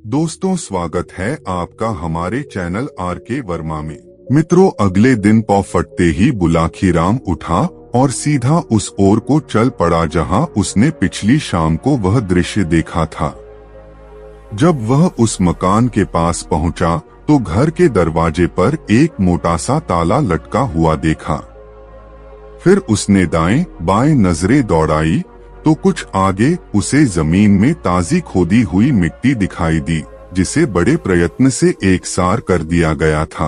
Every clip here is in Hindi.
दोस्तों, स्वागत है आपका हमारे चैनल आर के वर्मा में। मित्रों, अगले दिन पौ फटते ही बुलाखीराम उठा और सीधा उस ओर को चल पड़ा जहां उसने पिछली शाम को वह दृश्य देखा था। जब वह उस मकान के पास पहुंचा तो घर के दरवाजे पर एक मोटा सा ताला लटका हुआ देखा। फिर उसने दाएं बाएं नजरें दौड़ाई तो कुछ आगे उसे जमीन में ताजी खोदी हुई मिट्टी दिखाई दी, जिसे बड़े प्रयत्न से एकसार कर दिया गया था।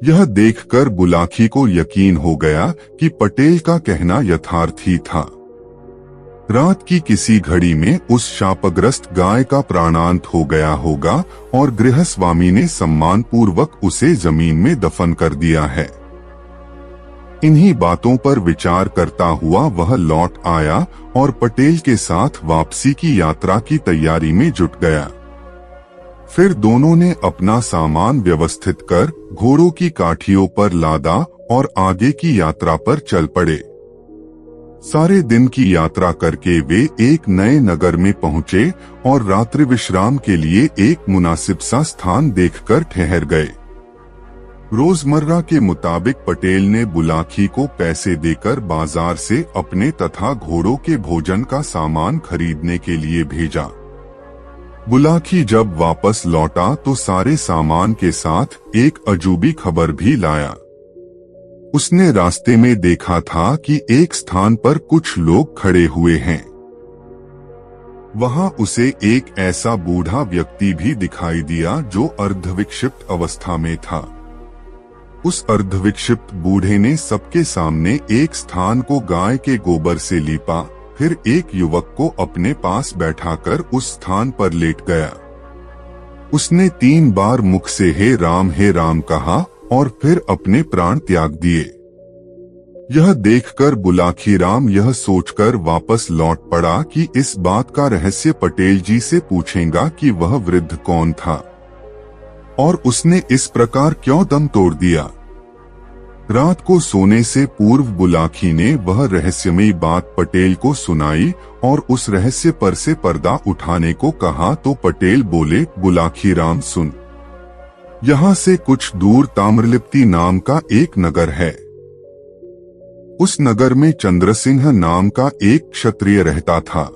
यह देखकर बुलाखी को यकीन हो गया कि पटेल का कहना यथार्थ ही था। रात की किसी घड़ी में उस शापग्रस्त गाय का प्राणांत हो गया होगा और गृहस्वामी ने सम्मानपूर्वक उसे जमीन में दफन कर दिया है। इन्हीं बातों पर विचार करता हुआ वह लौट आया और पटेल के साथ वापसी की यात्रा की तैयारी में जुट गया। फिर दोनों ने अपना सामान व्यवस्थित कर घोड़ों की काठियों पर लादा और आगे की यात्रा पर चल पड़े। सारे दिन की यात्रा करके वे एक नए नगर में पहुंचे और रात्रि विश्राम के लिए एक मुनासिब सा स्थान देखकर ठहर गए। रोजमर्रा के मुताबिक पटेल ने बुलाखी को पैसे देकर बाजार से अपने तथा घोड़ों के भोजन का सामान खरीदने के लिए भेजा। बुलाखी जब वापस लौटा तो सारे सामान के साथ एक अजूबी खबर भी लाया। उसने रास्ते में देखा था कि एक स्थान पर कुछ लोग खड़े हुए हैं। वहां उसे एक ऐसा बूढ़ा व्यक्ति भी दिखाई दिया जो अर्धविक्षिप्त अवस्था में था। उस अर्धविक्षिप्त बूढ़े ने सबके सामने एक स्थान को गाय के गोबर से लीपा, फिर एक युवक को अपने पास बैठाकर उस स्थान पर लेट गया। उसने 3 बार मुख से हे राम कहा और फिर अपने प्राण त्याग दिए। यह देखकर बुलाखीराम यह सोचकर वापस लौट पड़ा कि इस बात का रहस्य पटेल जी से पूछेगा कि वह वृद्ध कौन था और उसने इस प्रकार क्यों दम तोड़ दिया। रात को सोने से पूर्व बुलाखी ने वह रहस्यमयी बात पटेल को सुनाई और उस रहस्य पर से पर्दा उठाने को कहा तो पटेल बोले, बुलाखीराम सुन, यहाँ से कुछ दूर ताम्रलिप्ति नाम का एक नगर है। उस नगर में चंद्रसिंह नाम का एक क्षत्रिय रहता था।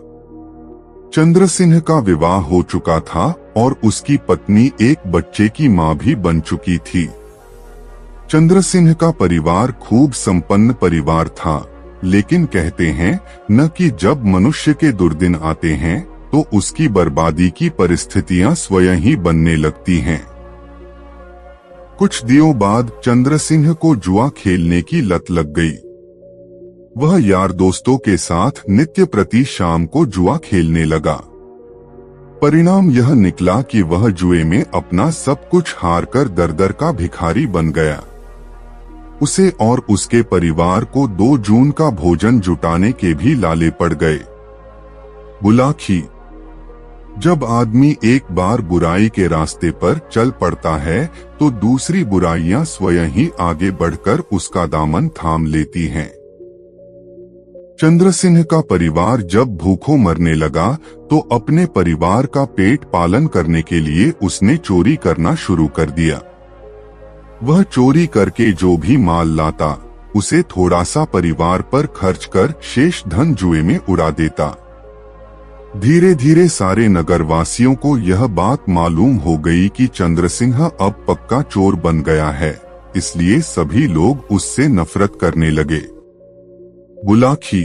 चंद्रसिंह का विवाह हो चुका था और उसकी पत्नी एक बच्चे की मां भी बन चुकी थी। चंद्रसिंह का परिवार खूब संपन्न परिवार था, लेकिन कहते हैं न कि जब मनुष्य के दुर्दिन आते हैं तो उसकी बर्बादी की परिस्थितियां स्वयं ही बनने लगती हैं। कुछ दिनों बाद चंद्रसिंह को जुआ खेलने की लत लग गई। वह यार दोस्तों के साथ नित्य प्रति शाम को जुआ खेलने लगा। परिणाम यह निकला कि वह जुए में अपना सब कुछ हारकर दर-दर का भिखारी बन गया। उसे और उसके परिवार को 2 जून का भोजन जुटाने के भी लाले पड़ गए। बुलाखी, जब आदमी एक बार बुराई के रास्ते पर चल पड़ता है तो दूसरी बुराइयां स्वयं ही आगे बढ़कर उसका दामन थाम लेती हैं। चंद्रसिंह का परिवार जब भूखों मरने लगा तो अपने परिवार का पेट पालन करने के लिए उसने चोरी करना शुरू कर दिया। वह चोरी करके जो भी माल लाता उसे थोड़ा सा परिवार पर खर्च कर शेष धन जुए में उड़ा देता। धीरे धीरे सारे नगरवासियों को यह बात मालूम हो गई कि चंद्रसिंह अब पक्का चोर बन गया है, इसलिए सभी लोग उससे नफरत करने लगे। बुलाखी,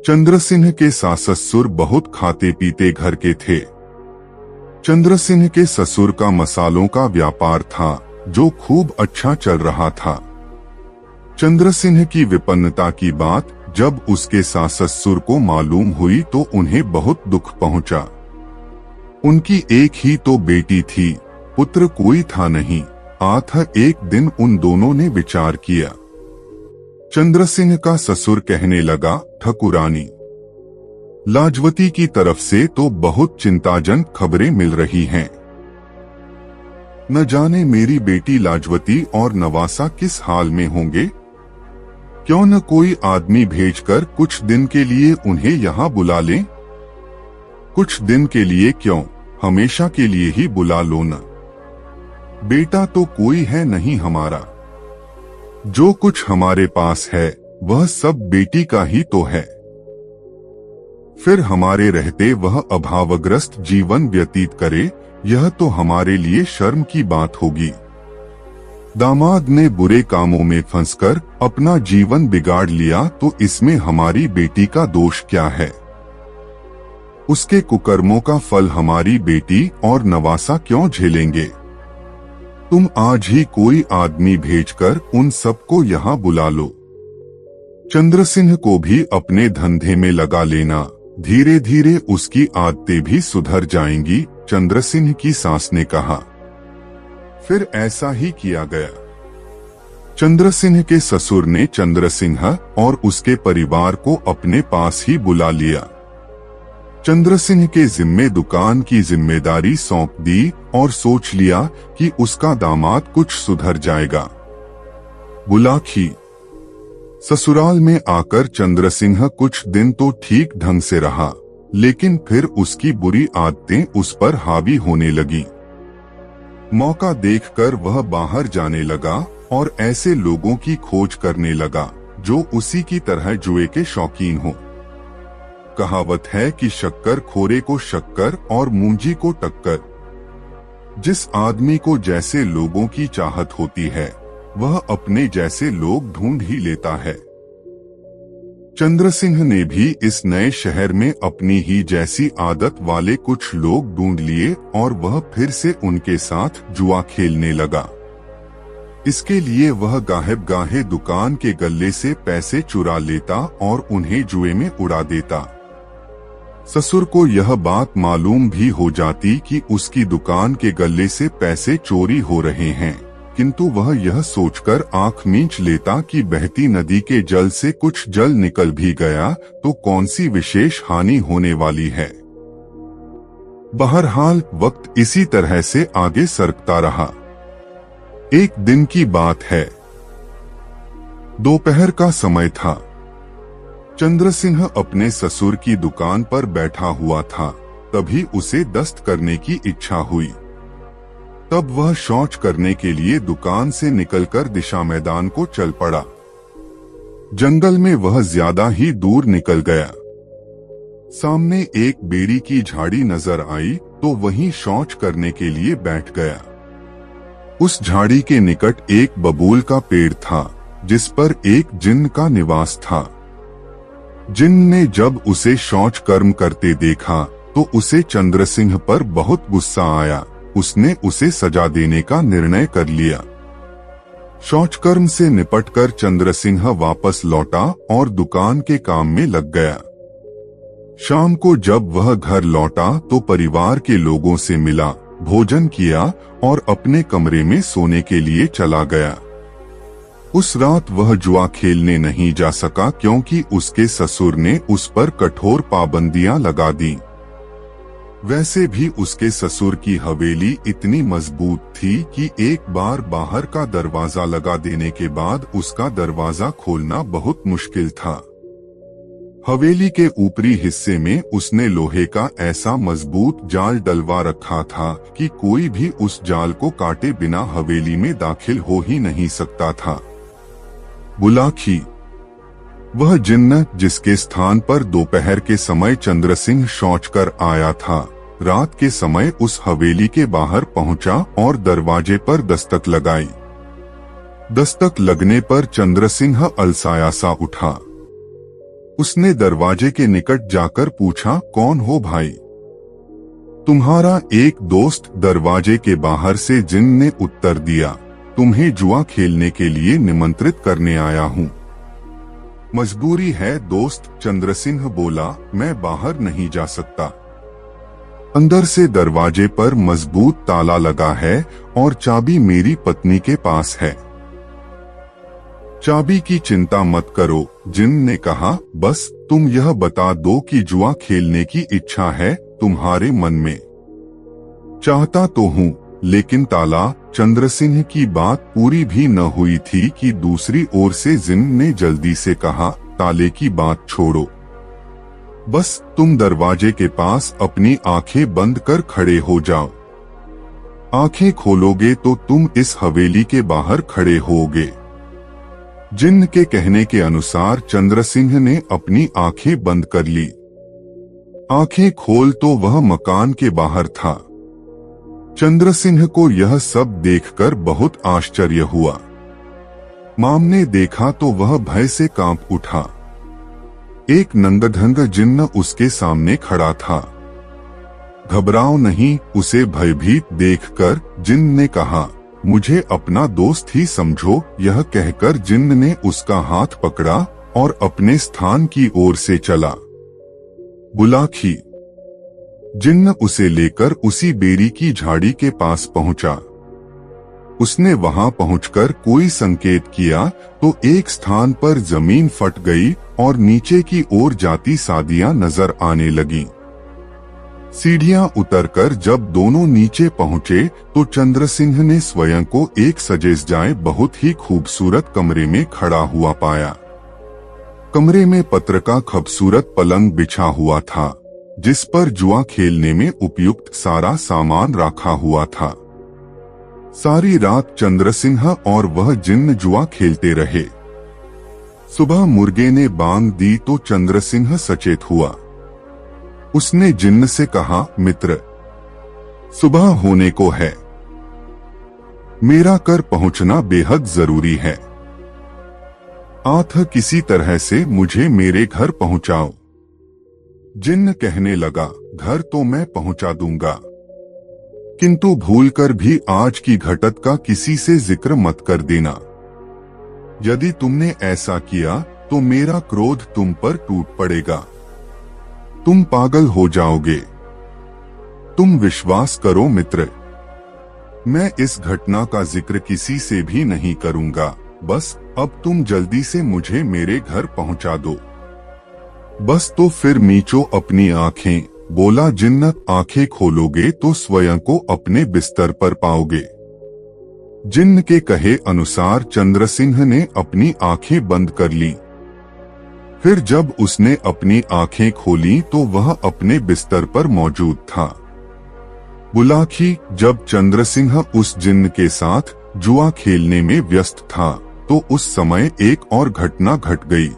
चंद्रसिंह के सास-ससुर बहुत खाते पीते घर के थे। चंद्रसिंह के ससुर का मसालों का व्यापार था जो खूब अच्छा चल रहा था। चंद्रसिंह की विपन्नता की बात जब उसके सास-ससुर को मालूम हुई तो उन्हें बहुत दुख पहुंचा। उनकी एक ही तो बेटी थी, पुत्र कोई था नहीं। एक दिन उन दोनों ने विचार किया। चंद्रसिंह का ससुर कहने लगा, ठकुरानी, लाजवती की तरफ से तो बहुत चिंताजनक खबरें मिल रही हैं। न जाने मेरी बेटी लाजवती और नवासा किस हाल में होंगे। क्यों न कोई आदमी भेजकर कुछ दिन के लिए उन्हें यहाँ बुला लें। कुछ दिन के लिए क्यों, हमेशा के लिए ही बुला लो न। बेटा तो कोई है नहीं हमारा, जो कुछ हमारे पास है वह सब बेटी का ही तो है। फिर हमारे रहते वह अभावग्रस्त जीवन व्यतीत करे, यह तो हमारे लिए शर्म की बात होगी। दामाद ने बुरे कामों में फंसकर अपना जीवन बिगाड़ लिया तो इसमें हमारी बेटी का दोष क्या है? उसके कुकर्मों का फल हमारी बेटी और नवासा क्यों झेलेंगे? तुम आज ही कोई आदमी भेजकर उन सबको यहाँ बुला लो। चंद्रसिंह को भी अपने धंधे में लगा लेना, धीरे धीरे उसकी आदतें भी सुधर जाएंगी, चंद्रसिंह की सास ने कहा। फिर ऐसा ही किया गया। चंद्रसिंह के ससुर ने चंद्रसिंह और उसके परिवार को अपने पास ही बुला लिया। चंद्रसिंह के जिम्मे दुकान की जिम्मेदारी सौंप दी और सोच लिया कि उसका दामाद कुछ सुधर जाएगा। बुलाखी। ससुराल में आकर चंद्रसिंह कुछ दिन तो ठीक ढंग से रहा, लेकिन फिर उसकी बुरी आदतें उस पर हावी होने लगी। मौका देखकर वह बाहर जाने लगा और ऐसे लोगों की खोज करने लगा जो उसी की तरह जुए के शौकीन हो। कहावत है कि शक्कर खोरे को शक्कर और मूंजी को टक्कर। जिस आदमी को जैसे लोगों की चाहत होती है वह अपने जैसे लोग ढूंढ ही लेता है। चंद्रसिंह ने भी इस नए शहर में अपनी ही जैसी आदत वाले कुछ लोग ढूंढ लिए और वह फिर से उनके साथ जुआ खेलने लगा। इसके लिए वह गाहे दुकान के गल्ले से पैसे चुरा लेता और उन्हें जुए में उड़ा देता। ससुर को यह बात मालूम भी हो जाती कि उसकी दुकान के गल्ले से पैसे चोरी हो रहे हैं, किंतु वह यह सोचकर आंख मींच लेता कि बहती नदी के जल से कुछ जल निकल भी गया तो कौन सी विशेष हानि होने वाली है। बहरहाल वक्त इसी तरह से आगे सरकता रहा। एक दिन की बात है, दोपहर का समय था। चंद्रसिंह अपने ससुर की दुकान पर बैठा हुआ था, तभी उसे दस्त करने की इच्छा हुई। तब वह शौच करने के लिए दुकान से निकलकर दिशा मैदान को चल पड़ा। जंगल में वह ज्यादा ही दूर निकल गया। सामने एक बेरी की झाड़ी नजर आई तो वहीं शौच करने के लिए बैठ गया। उस झाड़ी के निकट एक बबूल का पेड़ था जिस पर एक जिन्न का निवास था। जिन्न ने जब उसे शौच कर्म करते देखा तो उसे चंद्रसिंह पर बहुत गुस्सा आया। उसने उसे सजा देने का निर्णय कर लिया। शौचकर्म से निपटकर चंद्रसिंह वापस लौटा और दुकान के काम में लग गया। शाम को जब वह घर लौटा तो परिवार के लोगों से मिला, भोजन किया और अपने कमरे में सोने के लिए चला गया। उस रात वह जुआ खेलने नहीं जा सका क्योंकि उसके ससुर ने उस पर कठोर पाबंदियां लगा दी। वैसे भी उसके ससुर की हवेली इतनी मजबूत थी कि एक बार बाहर का दरवाजा लगा देने के बाद उसका दरवाजा खोलना बहुत मुश्किल था। हवेली के ऊपरी हिस्से में उसने लोहे का ऐसा मजबूत जाल डलवा रखा था कि कोई भी उस जाल को काटे बिना हवेली में दाखिल हो ही नहीं सकता था। बुलाखी। वह जिन्न जिसके स्थान पर दोपहर के समय चंद्रसिंह शौच कर आया था, रात के समय उस हवेली के बाहर पहुंचा और दरवाजे पर दस्तक लगाई। दस्तक लगने पर चंद्रसिंह अलसाया सा उठा। उसने दरवाजे के निकट जाकर पूछा, कौन हो भाई? तुम्हारा एक दोस्त, दरवाजे के बाहर से जिन्न ने उत्तर दिया। तुम्हें जुआ खेलने के लिए निमंत्रित करने आया हूँ। मजबूरी है दोस्त, चंद्रसिंह बोला, मैं बाहर नहीं जा सकता। अंदर से दरवाजे पर मजबूत ताला लगा है और चाबी मेरी पत्नी के पास है। चाबी की चिंता मत करो, जिन्न ने कहा, बस तुम यह बता दो कि जुआ खेलने की इच्छा है तुम्हारे मन में। चाहता तो हूँ, लेकिन ताला। चंद्रसिंह की बात पूरी भी न हुई थी कि दूसरी ओर से जिन्न ने जल्दी से कहा, ताले की बात छोड़ो। बस तुम दरवाजे के पास अपनी आंखें बंद कर खड़े हो जाओ। आंखें खोलोगे तो तुम इस हवेली के बाहर खड़े होगे। जिन्न के कहने के अनुसार चंद्रसिंह ने अपनी आंखें बंद कर ली। आंखें खोल तो वह मकान के बाहर था। चंद्रसिंह को यह सब देखकर बहुत आश्चर्य हुआ। माम ने देखा तो वह भय से कांप उठा। एक नंगधंग जिन्न उसके सामने खड़ा था। घबराओ नहीं, उसे भयभीत देखकर जिन्न ने कहा, मुझे अपना दोस्त ही समझो। यह कहकर जिन्न ने उसका हाथ पकड़ा और अपने स्थान की ओर से चला। बुलाखी। जिन्न उसे लेकर उसी बेरी की झाड़ी के पास पहुंचा। उसने वहां पहुंचकर कोई संकेत किया तो एक स्थान पर जमीन फट गई और नीचे की ओर जाती सादियां नजर आने लगीं। सीढ़ियां उतरकर जब दोनों नीचे पहुंचे तो चंद्रसिंह ने स्वयं को एक सजे सजाए बहुत ही खूबसूरत कमरे में खड़ा हुआ पाया। कमरे में पत्र का खूबसूरत पलंग बिछा हुआ था, जिस पर जुआ खेलने में उपयुक्त सारा सामान रखा हुआ था। सारी रात चंद्रसिंह और वह जिन्न जुआ खेलते रहे। सुबह मुर्गे ने बांग दी तो चंद्रसिंह सचेत हुआ। उसने जिन्न से कहा, मित्र, सुबह होने को है, मेरा कर पहुंचना बेहद जरूरी है। आथ किसी तरह से मुझे मेरे घर पहुंचाओ। जिन्न कहने लगा, घर तो मैं पहुंचा दूंगा, किंतु भूलकर भी आज की घटत का किसी से जिक्र मत कर देना। यदि तुमने ऐसा किया तो मेरा क्रोध तुम पर टूट पड़ेगा। तुम पागल हो जाओगे। तुम विश्वास करो मित्र, मैं इस घटना का जिक्र किसी से भी नहीं करूंगा। बस अब तुम जल्दी से मुझे मेरे घर पहुंचा दो। बस तो फिर मीचो अपनी आंखें। बोला जिन्न, आंखें खोलोगे तो स्वयं को अपने बिस्तर पर पाओगे। जिन्न के कहे अनुसार चंद्रसिंह ने अपनी आंखें बंद कर ली। फिर जब उसने अपनी आंखें खोली तो वह अपने बिस्तर पर मौजूद था। बुलाखी। जब चंद्रसिंह उस जिन्न के साथ जुआ खेलने में व्यस्त था तो उस समय एक और घटना घट गई।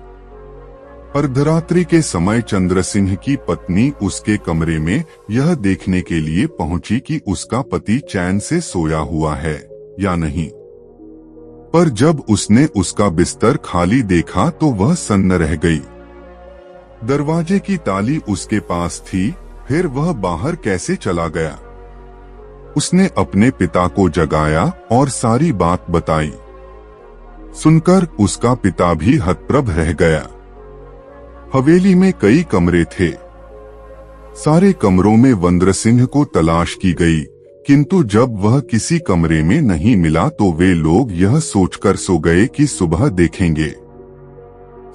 अर्धरात्रि के समय चंद्रसिंह की पत्नी उसके कमरे में यह देखने के लिए पहुंची कि उसका पति चैन से सोया हुआ है या नहीं। पर जब उसने उसका बिस्तर खाली देखा तो वह सन्न रह गई। दरवाजे की ताली उसके पास थी, फिर वह बाहर कैसे चला गया? उसने अपने पिता को जगाया और सारी बात बताई। सुनकर उसका पिता भी हतप्रभ रह गया। हवेली में कई कमरे थे। सारे कमरों में वंद्रसिंह को तलाश की गई, किंतु जब वह किसी कमरे में नहीं मिला तो वे लोग यह सोचकर सो गए कि सुबह देखेंगे।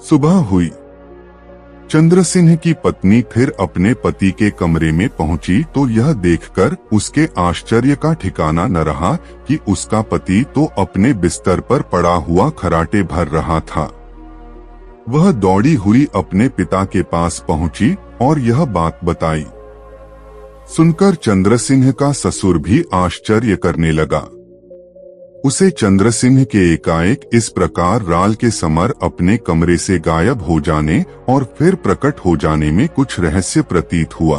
सुबह हुई। चंद्रसिंह की पत्नी फिर अपने पति के कमरे में पहुंची तो यह देखकर उसके आश्चर्य का ठिकाना न रहा कि उसका पति तो अपने बिस्तर पर पड़ा हुआ खराटे भर रहा था। वह दौड़ी हुई अपने पिता के पास पहुंची और यह बात बताई। सुनकर चंद्रसिंह का ससुर भी आश्चर्य करने लगा। उसे चंद्रसिंह के एकाएक इस प्रकार राल के समर अपने कमरे से गायब हो जाने और फिर प्रकट हो जाने में कुछ रहस्य प्रतीत हुआ।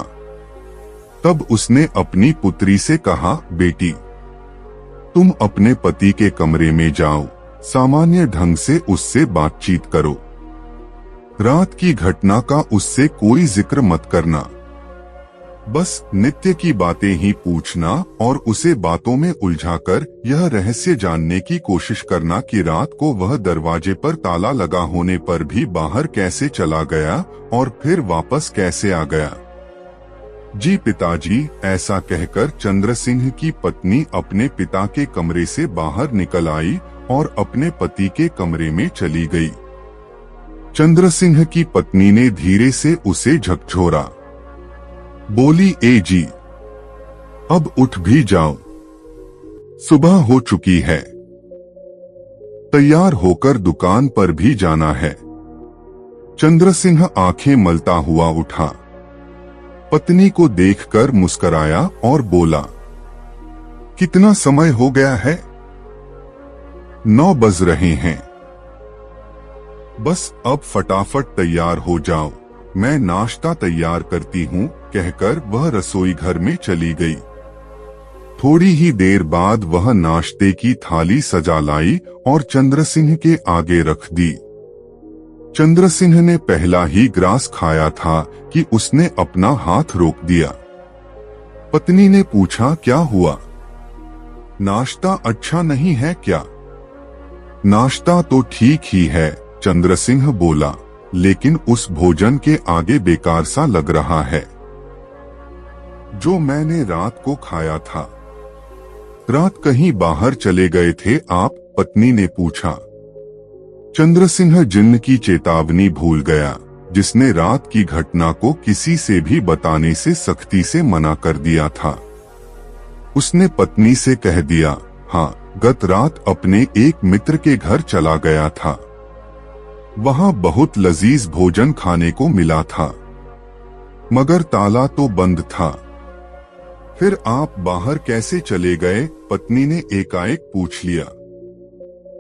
तब उसने अपनी पुत्री से कहा, बेटी, तुम अपने पति के कमरे में जाओ, सामान्य ढंग से उससे बातचीत करो। रात की घटना का उससे कोई जिक्र मत करना। बस नित्य की बातें ही पूछना और उसे बातों में उलझाकर यह रहस्य जानने की कोशिश करना कि रात को वह दरवाजे पर ताला लगा होने पर भी बाहर कैसे चला गया और फिर वापस कैसे आ गया। जी पिताजी, ऐसा कहकर चंद्रसिंह की पत्नी अपने पिता के कमरे से बाहर निकल आई और अपने पति के कमरे में चली गई। चंद्रसिंह की पत्नी ने धीरे से उसे झकझोरा। बोली, ए जी, अब उठ भी जाओ, सुबह हो चुकी है, तैयार होकर दुकान पर भी जाना है। चंद्रसिंह आंखें मलता हुआ उठा, पत्नी को देखकर मुस्कराया और बोला, कितना समय हो गया है? 9 बज रहे हैं। बस अब फटाफट तैयार हो जाओ, मैं नाश्ता तैयार करती हूँ, कहकर वह रसोई घर में चली गई। थोड़ी ही देर बाद वह नाश्ते की थाली सजा लाई और चंद्रसिंह के आगे रख दी। चंद्रसिंह ने पहला ही ग्रास खाया था कि उसने अपना हाथ रोक दिया। पत्नी ने पूछा, क्या हुआ? नाश्ता अच्छा नहीं है क्या? नाश्ता तो ठीक ही है, चंद्रसिंह बोला, लेकिन उस भोजन के आगे बेकार सा लग रहा है जो मैंने रात को खाया था। रात कहीं बाहर चले गए थे आप? पत्नी ने पूछा। चंद्रसिंह जिन्न की चेतावनी भूल गया, जिसने रात की घटना को किसी से भी बताने से सख्ती से मना कर दिया था। उसने पत्नी से कह दिया, हाँ, गत रात अपने एक मित्र के घर चला गया था। वहां बहुत लजीज भोजन खाने को मिला था, मगर ताला तो बंद था। फिर आप बाहर कैसे चले गए? पत्नी ने एकाएक पूछ लिया।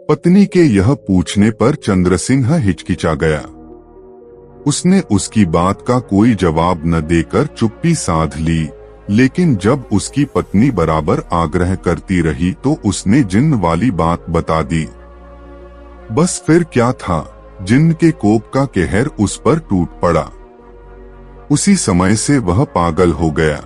पत्नी के यह पूछने पर चंद्रसिंह हिचकिचा गया। उसने उसकी बात का कोई जवाब न देकर चुप्पी साध ली, लेकिन जब उसकी पत्नी बराबर आग्रह करती रही तो उसने जिन्न वाली बात बता दी। बस फिर क्या था, जिन्न के कोप का कहर उस पर टूट पड़ा। उसी समय से वह पागल हो गया।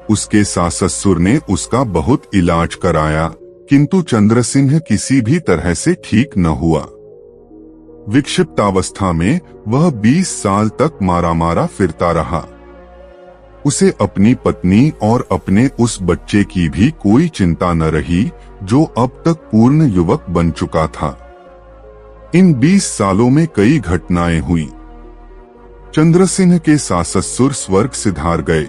उसके सास ससुर ने उसका बहुत इलाज कराया, किंतु चंद्रसिंह किसी भी तरह से ठीक न हुआ। विक्षिप्तावस्था में वह 20 साल तक मारा मारा फिरता रहा। उसे अपनी पत्नी और अपने उस बच्चे की भी कोई चिंता न रही, जो अब तक पूर्ण युवक बन चुका था। इन 20 सालों में कई घटनाएं हुई। चंद्रसिंह के सास ससुर स्वर्ग सिधार गए।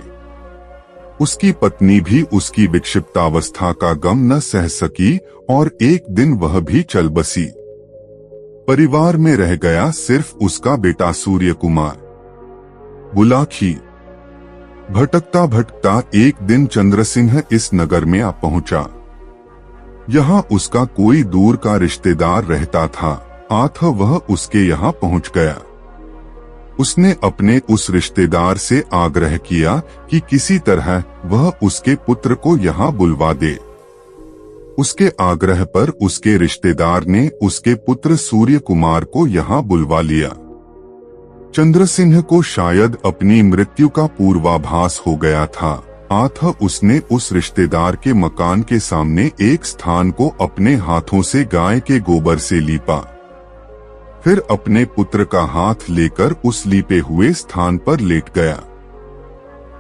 उसकी पत्नी भी उसकी विक्षिप्तावस्था का गम न सह सकी और एक दिन वह भी चल बसी। परिवार में रह गया सिर्फ उसका बेटा सूर्य कुमार। बुलाखी। भटकता भटकता एक दिन चंद्रसिंह इस नगर में आ पहुंचा। यहाँ उसका कोई दूर का रिश्तेदार रहता था, अतः वह उसके यहाँ पहुंच गया। उसने अपने उस रिश्तेदार से आग्रह किया कि किसी तरह वह उसके पुत्र को यहाँ बुलवा दे। उसके आग्रह पर उसके रिश्तेदार ने उसके पुत्र सूर्य कुमार को यहाँ बुलवा लिया। चंद्रसिंह को शायद अपनी मृत्यु का पूर्वाभास हो गया था, अतः उसने उस रिश्तेदार के मकान के सामने एक स्थान को अपने हाथों से गाय के गोबर से लीपा। फिर अपने पुत्र का हाथ लेकर उस लीपे हुए स्थान पर लेट गया।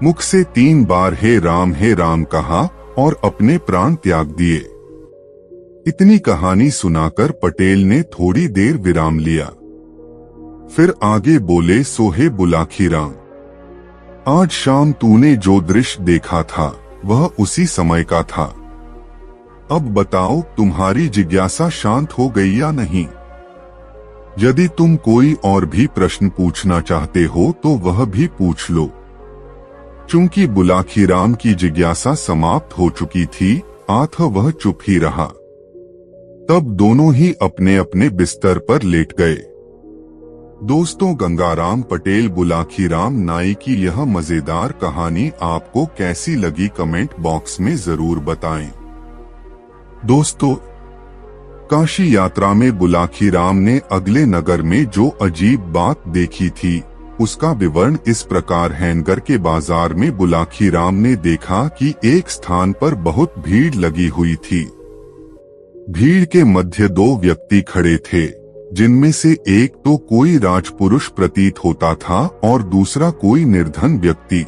मुख से 3 बार हे राम कहा और अपने प्राण त्याग दिए। इतनी कहानी सुनाकर पटेल ने थोड़ी देर विराम लिया। फिर आगे बोले, सोहे बुलाखी राम, आज शाम तूने जो दृश्य देखा था वह उसी समय का था। अब बताओ, तुम्हारी जिज्ञासा शांत हो गई या नहीं? यदि तुम कोई और भी प्रश्न पूछना चाहते हो तो वह भी पूछ लो। चूंकि बुलाखी राम की जिज्ञासा समाप्त हो चुकी थी, अतः वह चुप ही रहा। तब दोनों ही अपने अपने बिस्तर पर लेट गए। दोस्तों, गंगाराम पटेल बुलाखी राम नाई की यह मजेदार कहानी आपको कैसी लगी कमेंट बॉक्स में जरूर बताएं। दोस्तों, काशी यात्रा में बुलाखी राम ने अगले नगर में जो अजीब बात देखी थी उसका विवरण इस प्रकार है। नगर के बाजार में बुलाखी राम ने देखा कि एक स्थान पर बहुत भीड़ लगी हुई थी। भीड़ के मध्य 2 व्यक्ति खड़े थे, जिनमें से एक तो कोई राजपुरुष प्रतीत होता था और दूसरा कोई निर्धन व्यक्ति।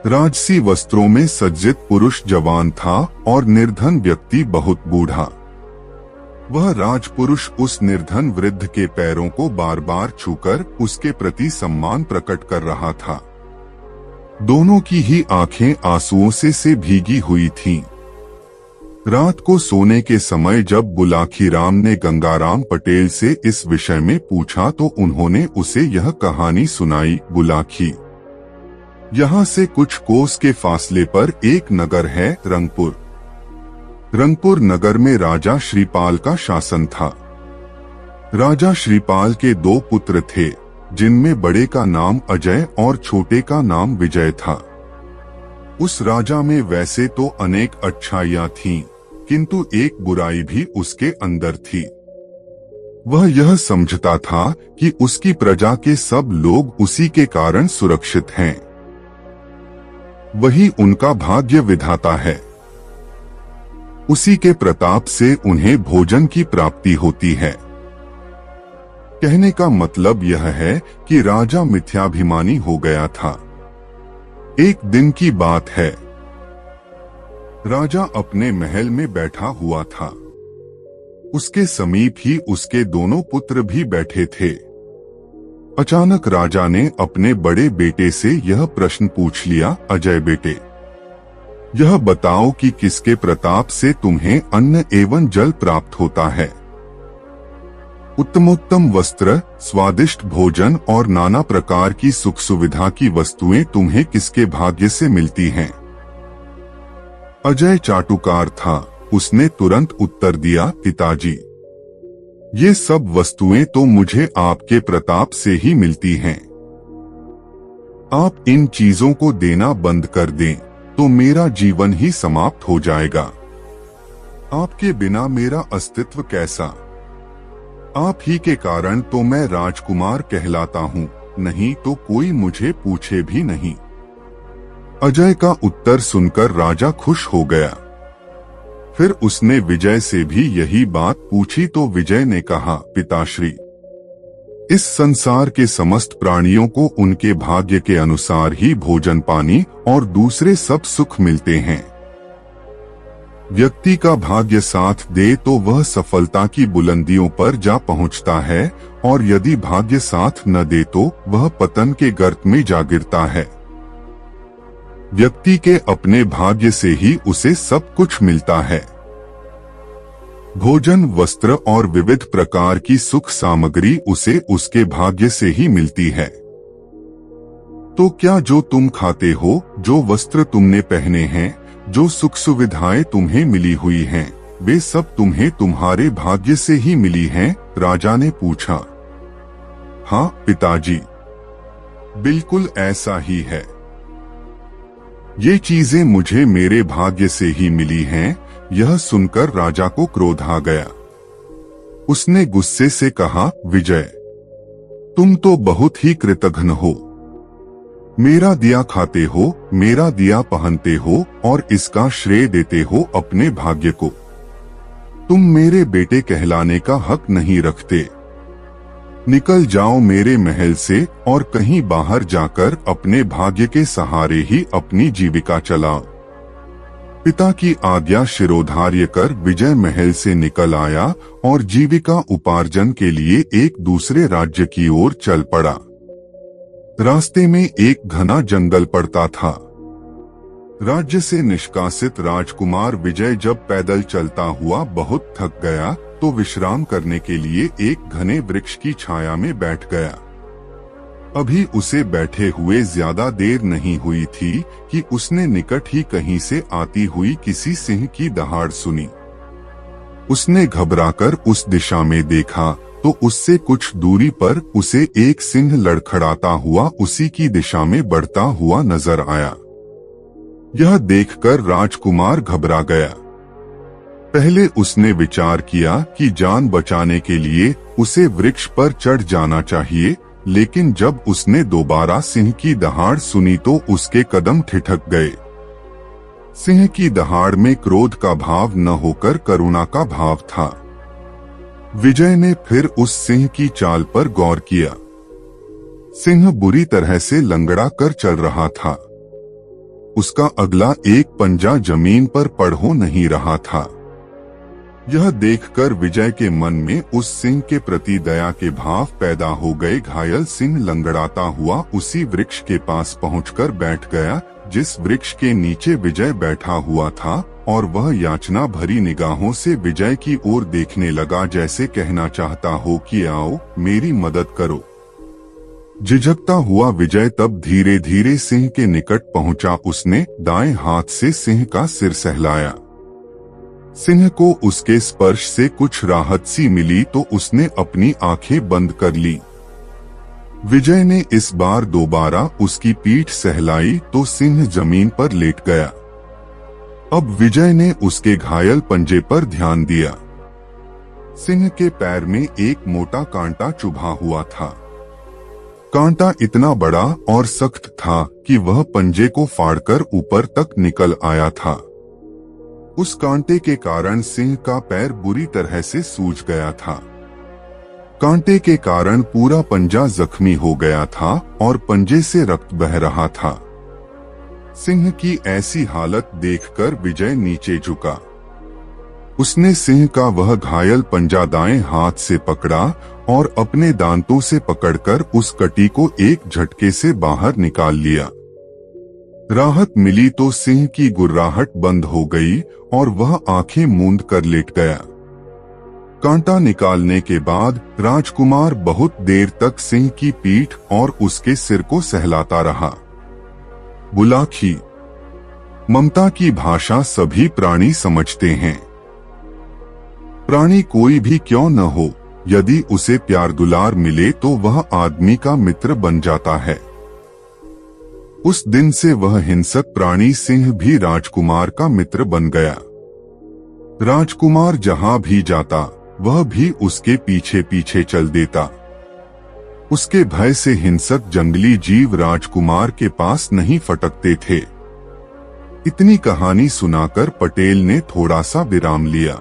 राजसी वस्त्रों में सज्जित पुरुष जवान था और निर्धन व्यक्ति बहुत बूढ़ा। वह राजपुरुष उस निर्धन वृद्ध के पैरों को बार बार छूकर उसके प्रति सम्मान प्रकट कर रहा था। दोनों की ही आंखें आंसुओं से भीगी हुई थीं। रात को सोने के समय जब बुलाखीराम ने गंगाराम पटेल से इस विषय में पूछा तो उन्होंने उसे यह कहानी सुनाई। बुलाखी यहाँ से कुछ कोस के फासले पर एक नगर है, रंगपुर। रंगपुर नगर में राजा श्रीपाल का शासन था। राजा श्रीपाल के 2 पुत्र थे, जिनमें बड़े का नाम अजय और छोटे का नाम विजय था। उस राजा में वैसे तो अनेक अच्छाइयां थीं, किंतु एक बुराई भी उसके अंदर थी। वह यह समझता था कि उसकी प्रजा के सब लोग उसी के कारण सुरक्षित हैं। वही उनका भाग्य विधाता है। उसी के प्रताप से उन्हें भोजन की प्राप्ति होती है। कहने का मतलब यह है कि राजा मिथ्याभिमानी हो गया था। एक दिन की बात है, राजा अपने महल में बैठा हुआ था। उसके समीप ही उसके दोनों पुत्र भी बैठे थे। अचानक राजा ने अपने बड़े बेटे से यह प्रश्न पूछ लिया, अजय बेटे, यह बताओ कि किसके प्रताप से तुम्हें अन्न एवं जल प्राप्त होता है? उत्तमोत्तम वस्त्र, स्वादिष्ट भोजन और नाना प्रकार की सुख सुविधा की वस्तुएं तुम्हें किसके भाग्य से मिलती हैं? अजय चाटुकार था। उसने तुरंत उत्तर दिया, पिताजी, ये सब वस्तुएं तो मुझे आपके प्रताप से ही मिलती हैं। आप इन चीजों को देना बंद कर दें तो मेरा जीवन ही समाप्त हो जाएगा। आपके बिना मेरा अस्तित्व कैसा? आप ही के कारण तो मैं राजकुमार कहलाता हूँ, नहीं तो कोई मुझे पूछे भी नहीं। अजय का उत्तर सुनकर राजा खुश हो गया। फिर उसने विजय से भी यही बात पूछी तो विजय ने कहा, पिताश्री, इस संसार के समस्त प्राणियों को उनके भाग्य के अनुसार ही भोजन पानी और दूसरे सब सुख मिलते हैं। व्यक्ति का भाग्य साथ दे तो वह सफलता की बुलंदियों पर जा पहुंचता है, और यदि भाग्य साथ न दे तो वह पतन के गर्त में जा गिरता है। व्यक्ति के अपने भाग्य से ही उसे सब कुछ मिलता है। भोजन, वस्त्र और विविध प्रकार की सुख सामग्री उसे उसके भाग्य से ही मिलती है। तो क्या जो तुम खाते हो, जो वस्त्र तुमने पहने हैं, जो सुख सुविधाएं तुम्हें मिली हुई हैं, वे सब तुम्हें तुम्हारे भाग्य से ही मिली हैं? राजा ने पूछा। हाँ पिताजी, बिल्कुल ऐसा ही है। ये चीजें मुझे मेरे भाग्य से ही मिली हैं। यह सुनकर राजा को क्रोध आ गया। उसने गुस्से से कहा, विजय, तुम तो बहुत ही कृतघ्न हो। मेरा दिया खाते हो, मेरा दिया पहनते हो और इसका श्रेय देते हो अपने भाग्य को। तुम मेरे बेटे कहलाने का हक नहीं रखते। निकल जाओ मेरे महल से और कहीं बाहर जाकर अपने भाग्य के सहारे ही अपनी जीविका चलाओ। पिता की आज्ञा शिरोधार्य कर विजय महल से निकल आया और जीविका उपार्जन के लिए एक दूसरे राज्य की ओर चल पड़ा। रास्ते में एक घना जंगल पड़ता था। राज्य से निष्कासित राजकुमार विजय जब पैदल चलता हुआ बहुत थक गया तो विश्राम करने के लिए एक घने वृक्ष की छाया में बैठ गया। अभी उसे बैठे हुए ज्यादा देर नहीं हुई थी कि उसने निकट ही कहीं से आती हुई किसी सिंह की दहाड़ सुनी। उसने घबराकर उस दिशा में देखा तो उससे कुछ दूरी पर उसे एक सिंह लड़खड़ाता हुआ उसी की दिशा में बढ़ता हुआ नजर आया। यह देखकर राजकुमार घबरा गया। पहले उसने विचार किया कि जान बचाने के लिए उसे वृक्ष पर चढ़ जाना चाहिए, लेकिन जब उसने दोबारा सिंह की दहाड़ सुनी तो उसके कदम ठिठक गए। सिंह की दहाड़ में क्रोध का भाव न होकर करुणा का भाव था। विजय ने फिर उस सिंह की चाल पर गौर किया। सिंह बुरी तरह से लंगड़ा कर चल रहा था। उसका अगला एक पंजा जमीन पर पड़ हो नहीं रहा था। यह देखकर विजय के मन में उस सिंह के प्रति दया के भाव पैदा हो गए। घायल सिंह लंगड़ाता हुआ उसी वृक्ष के पास पहुंचकर बैठ गया जिस वृक्ष के नीचे विजय बैठा हुआ था, और वह याचना भरी निगाहों से विजय की ओर देखने लगा, जैसे कहना चाहता हो कि आओ मेरी मदद करो। झिझकता हुआ विजय तब धीरे धीरे सिंह के निकट पहुंचा। उसने दाएं हाथ से सिंह का सिर सहलाया। सिंह को उसके स्पर्श से कुछ राहत सी मिली तो उसने अपनी आंखें बंद कर ली। विजय ने इस बार दोबारा उसकी पीठ सहलाई तो सिंह जमीन पर लेट गया। अब विजय ने उसके घायल पंजे पर ध्यान दिया। सिंह के पैर में एक मोटा कांटा चुभा हुआ था। कांटा इतना बड़ा और सख्त था कि वह पंजे को फाड़कर ऊपर तक निकल आया था। उस कांटे के कारण सिंह का पैर बुरी तरह से सूज गया था। कांटे के कारण पूरा पंजा जख्मी हो गया था और पंजे से रक्त बह रहा था। सिंह की ऐसी हालत देखकर विजय नीचे झुका। उसने सिंह का वह घायल पंजा दाएं हाथ से पकड़ा और अपने दांतों से पकड़कर उस कटी को एक झटके से बाहर निकाल लिया। राहत मिली तो सिंह की गुर्राहट बंद हो गई और वह आंखें मूंद कर लेट गया। कांटा निकालने के बाद राजकुमार बहुत देर तक सिंह की पीठ और उसके सिर को सहलाता रहा। बुलाखी। ममता की भाषा सभी प्राणी समझते हैं। प्राणी कोई भी क्यों न हो, यदि उसे प्यार दुलार मिले तो वह आदमी का मित्र बन जाता है। उस दिन से वह हिंसक प्राणी सिंह भी राजकुमार का मित्र बन गया। राजकुमार जहां भी जाता वह भी उसके पीछे पीछे चल देता। उसके भय से हिंसक जंगली जीव राजकुमार के पास नहीं फटकते थे। इतनी कहानी सुनाकर पटेल ने थोड़ा सा विराम लिया।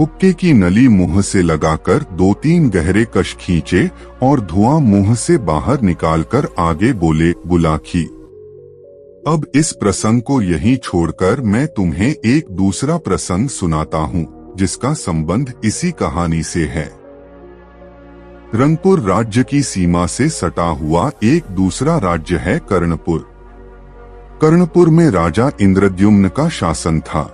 हुक्के की नली मुंह से लगाकर 2-3 गहरे कश खींचे और धुआं मुंह से बाहर निकालकर आगे बोले, बुलाखी। अब इस प्रसंग को यहीं छोड़कर मैं तुम्हें एक दूसरा प्रसंग सुनाता हूँ, जिसका संबंध इसी कहानी से है। रंगपुर राज्य की सीमा से सटा हुआ एक दूसरा राज्य है कर्णपुर। कर्णपुर में राजा इंद्रद्युम्न का शासन था।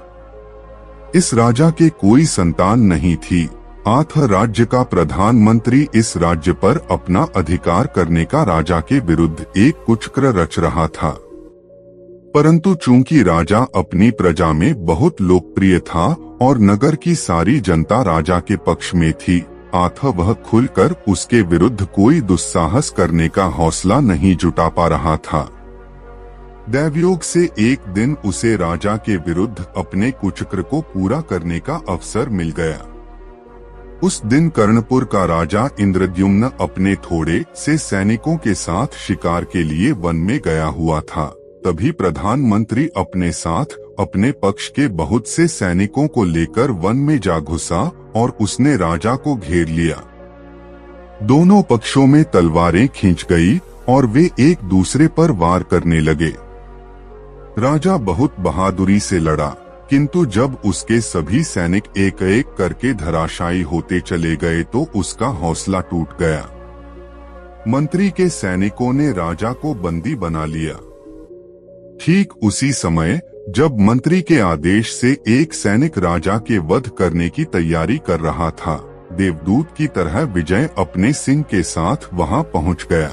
इस राजा के कोई संतान नहीं थी। आथ राज्य का प्रधानमंत्री इस राज्य पर अपना अधिकार करने का राजा के विरुद्ध एक कुचक्र रच रहा था। परंतु चूंकि राजा अपनी प्रजा में बहुत लोकप्रिय था और नगर की सारी जनता राजा के पक्ष में थी, आथ वह खुलकर उसके विरुद्ध कोई दुस्साहस करने का हौसला नहीं जुटा पा रहा था। दैवयोग से एक दिन उसे राजा के विरुद्ध अपने कुचक्र को पूरा करने का अवसर मिल गया। उस दिन कर्णपुर का राजा इंद्रद्युम्न अपने थोड़े से सैनिकों के साथ शिकार के लिए वन में गया हुआ था। तभी प्रधानमंत्री अपने साथ अपने पक्ष के बहुत से सैनिकों को लेकर वन में जा घुसा और उसने राजा को घेर लिया। दोनों पक्षों में तलवारें खींच गई और वे एक दूसरे पर वार करने लगे। राजा बहुत बहादुरी से लड़ा, किंतु जब उसके सभी सैनिक एक एक करके धराशायी होते चले गए तो उसका हौसला टूट गया। मंत्री के सैनिकों ने राजा को बंदी बना लिया। ठीक उसी समय जब मंत्री के आदेश से एक सैनिक राजा के वध करने की तैयारी कर रहा था, देवदूत की तरह विजय अपने सिंह के साथ वहां पहुंच गया।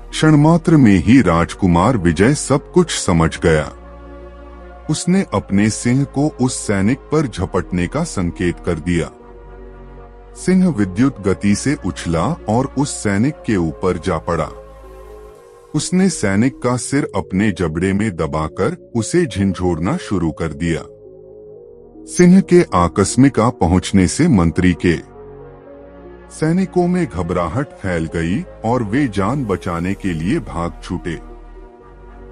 क्षणमात्र में ही राजकुमार विजय सब कुछ समझ गया। उसने अपने सिंह को उस सैनिक पर झपटने का संकेत कर दिया। सिंह विद्युत गति से उछला और उस सैनिक के ऊपर जा पड़ा। उसने सैनिक का सिर अपने जबड़े में दबाकर उसे झिंझोड़ना शुरू कर दिया। सिंह के आकस्मिक आ पहुंचने से मंत्री के सैनिकों में घबराहट फैल गई और वे जान बचाने के लिए भाग छूटे।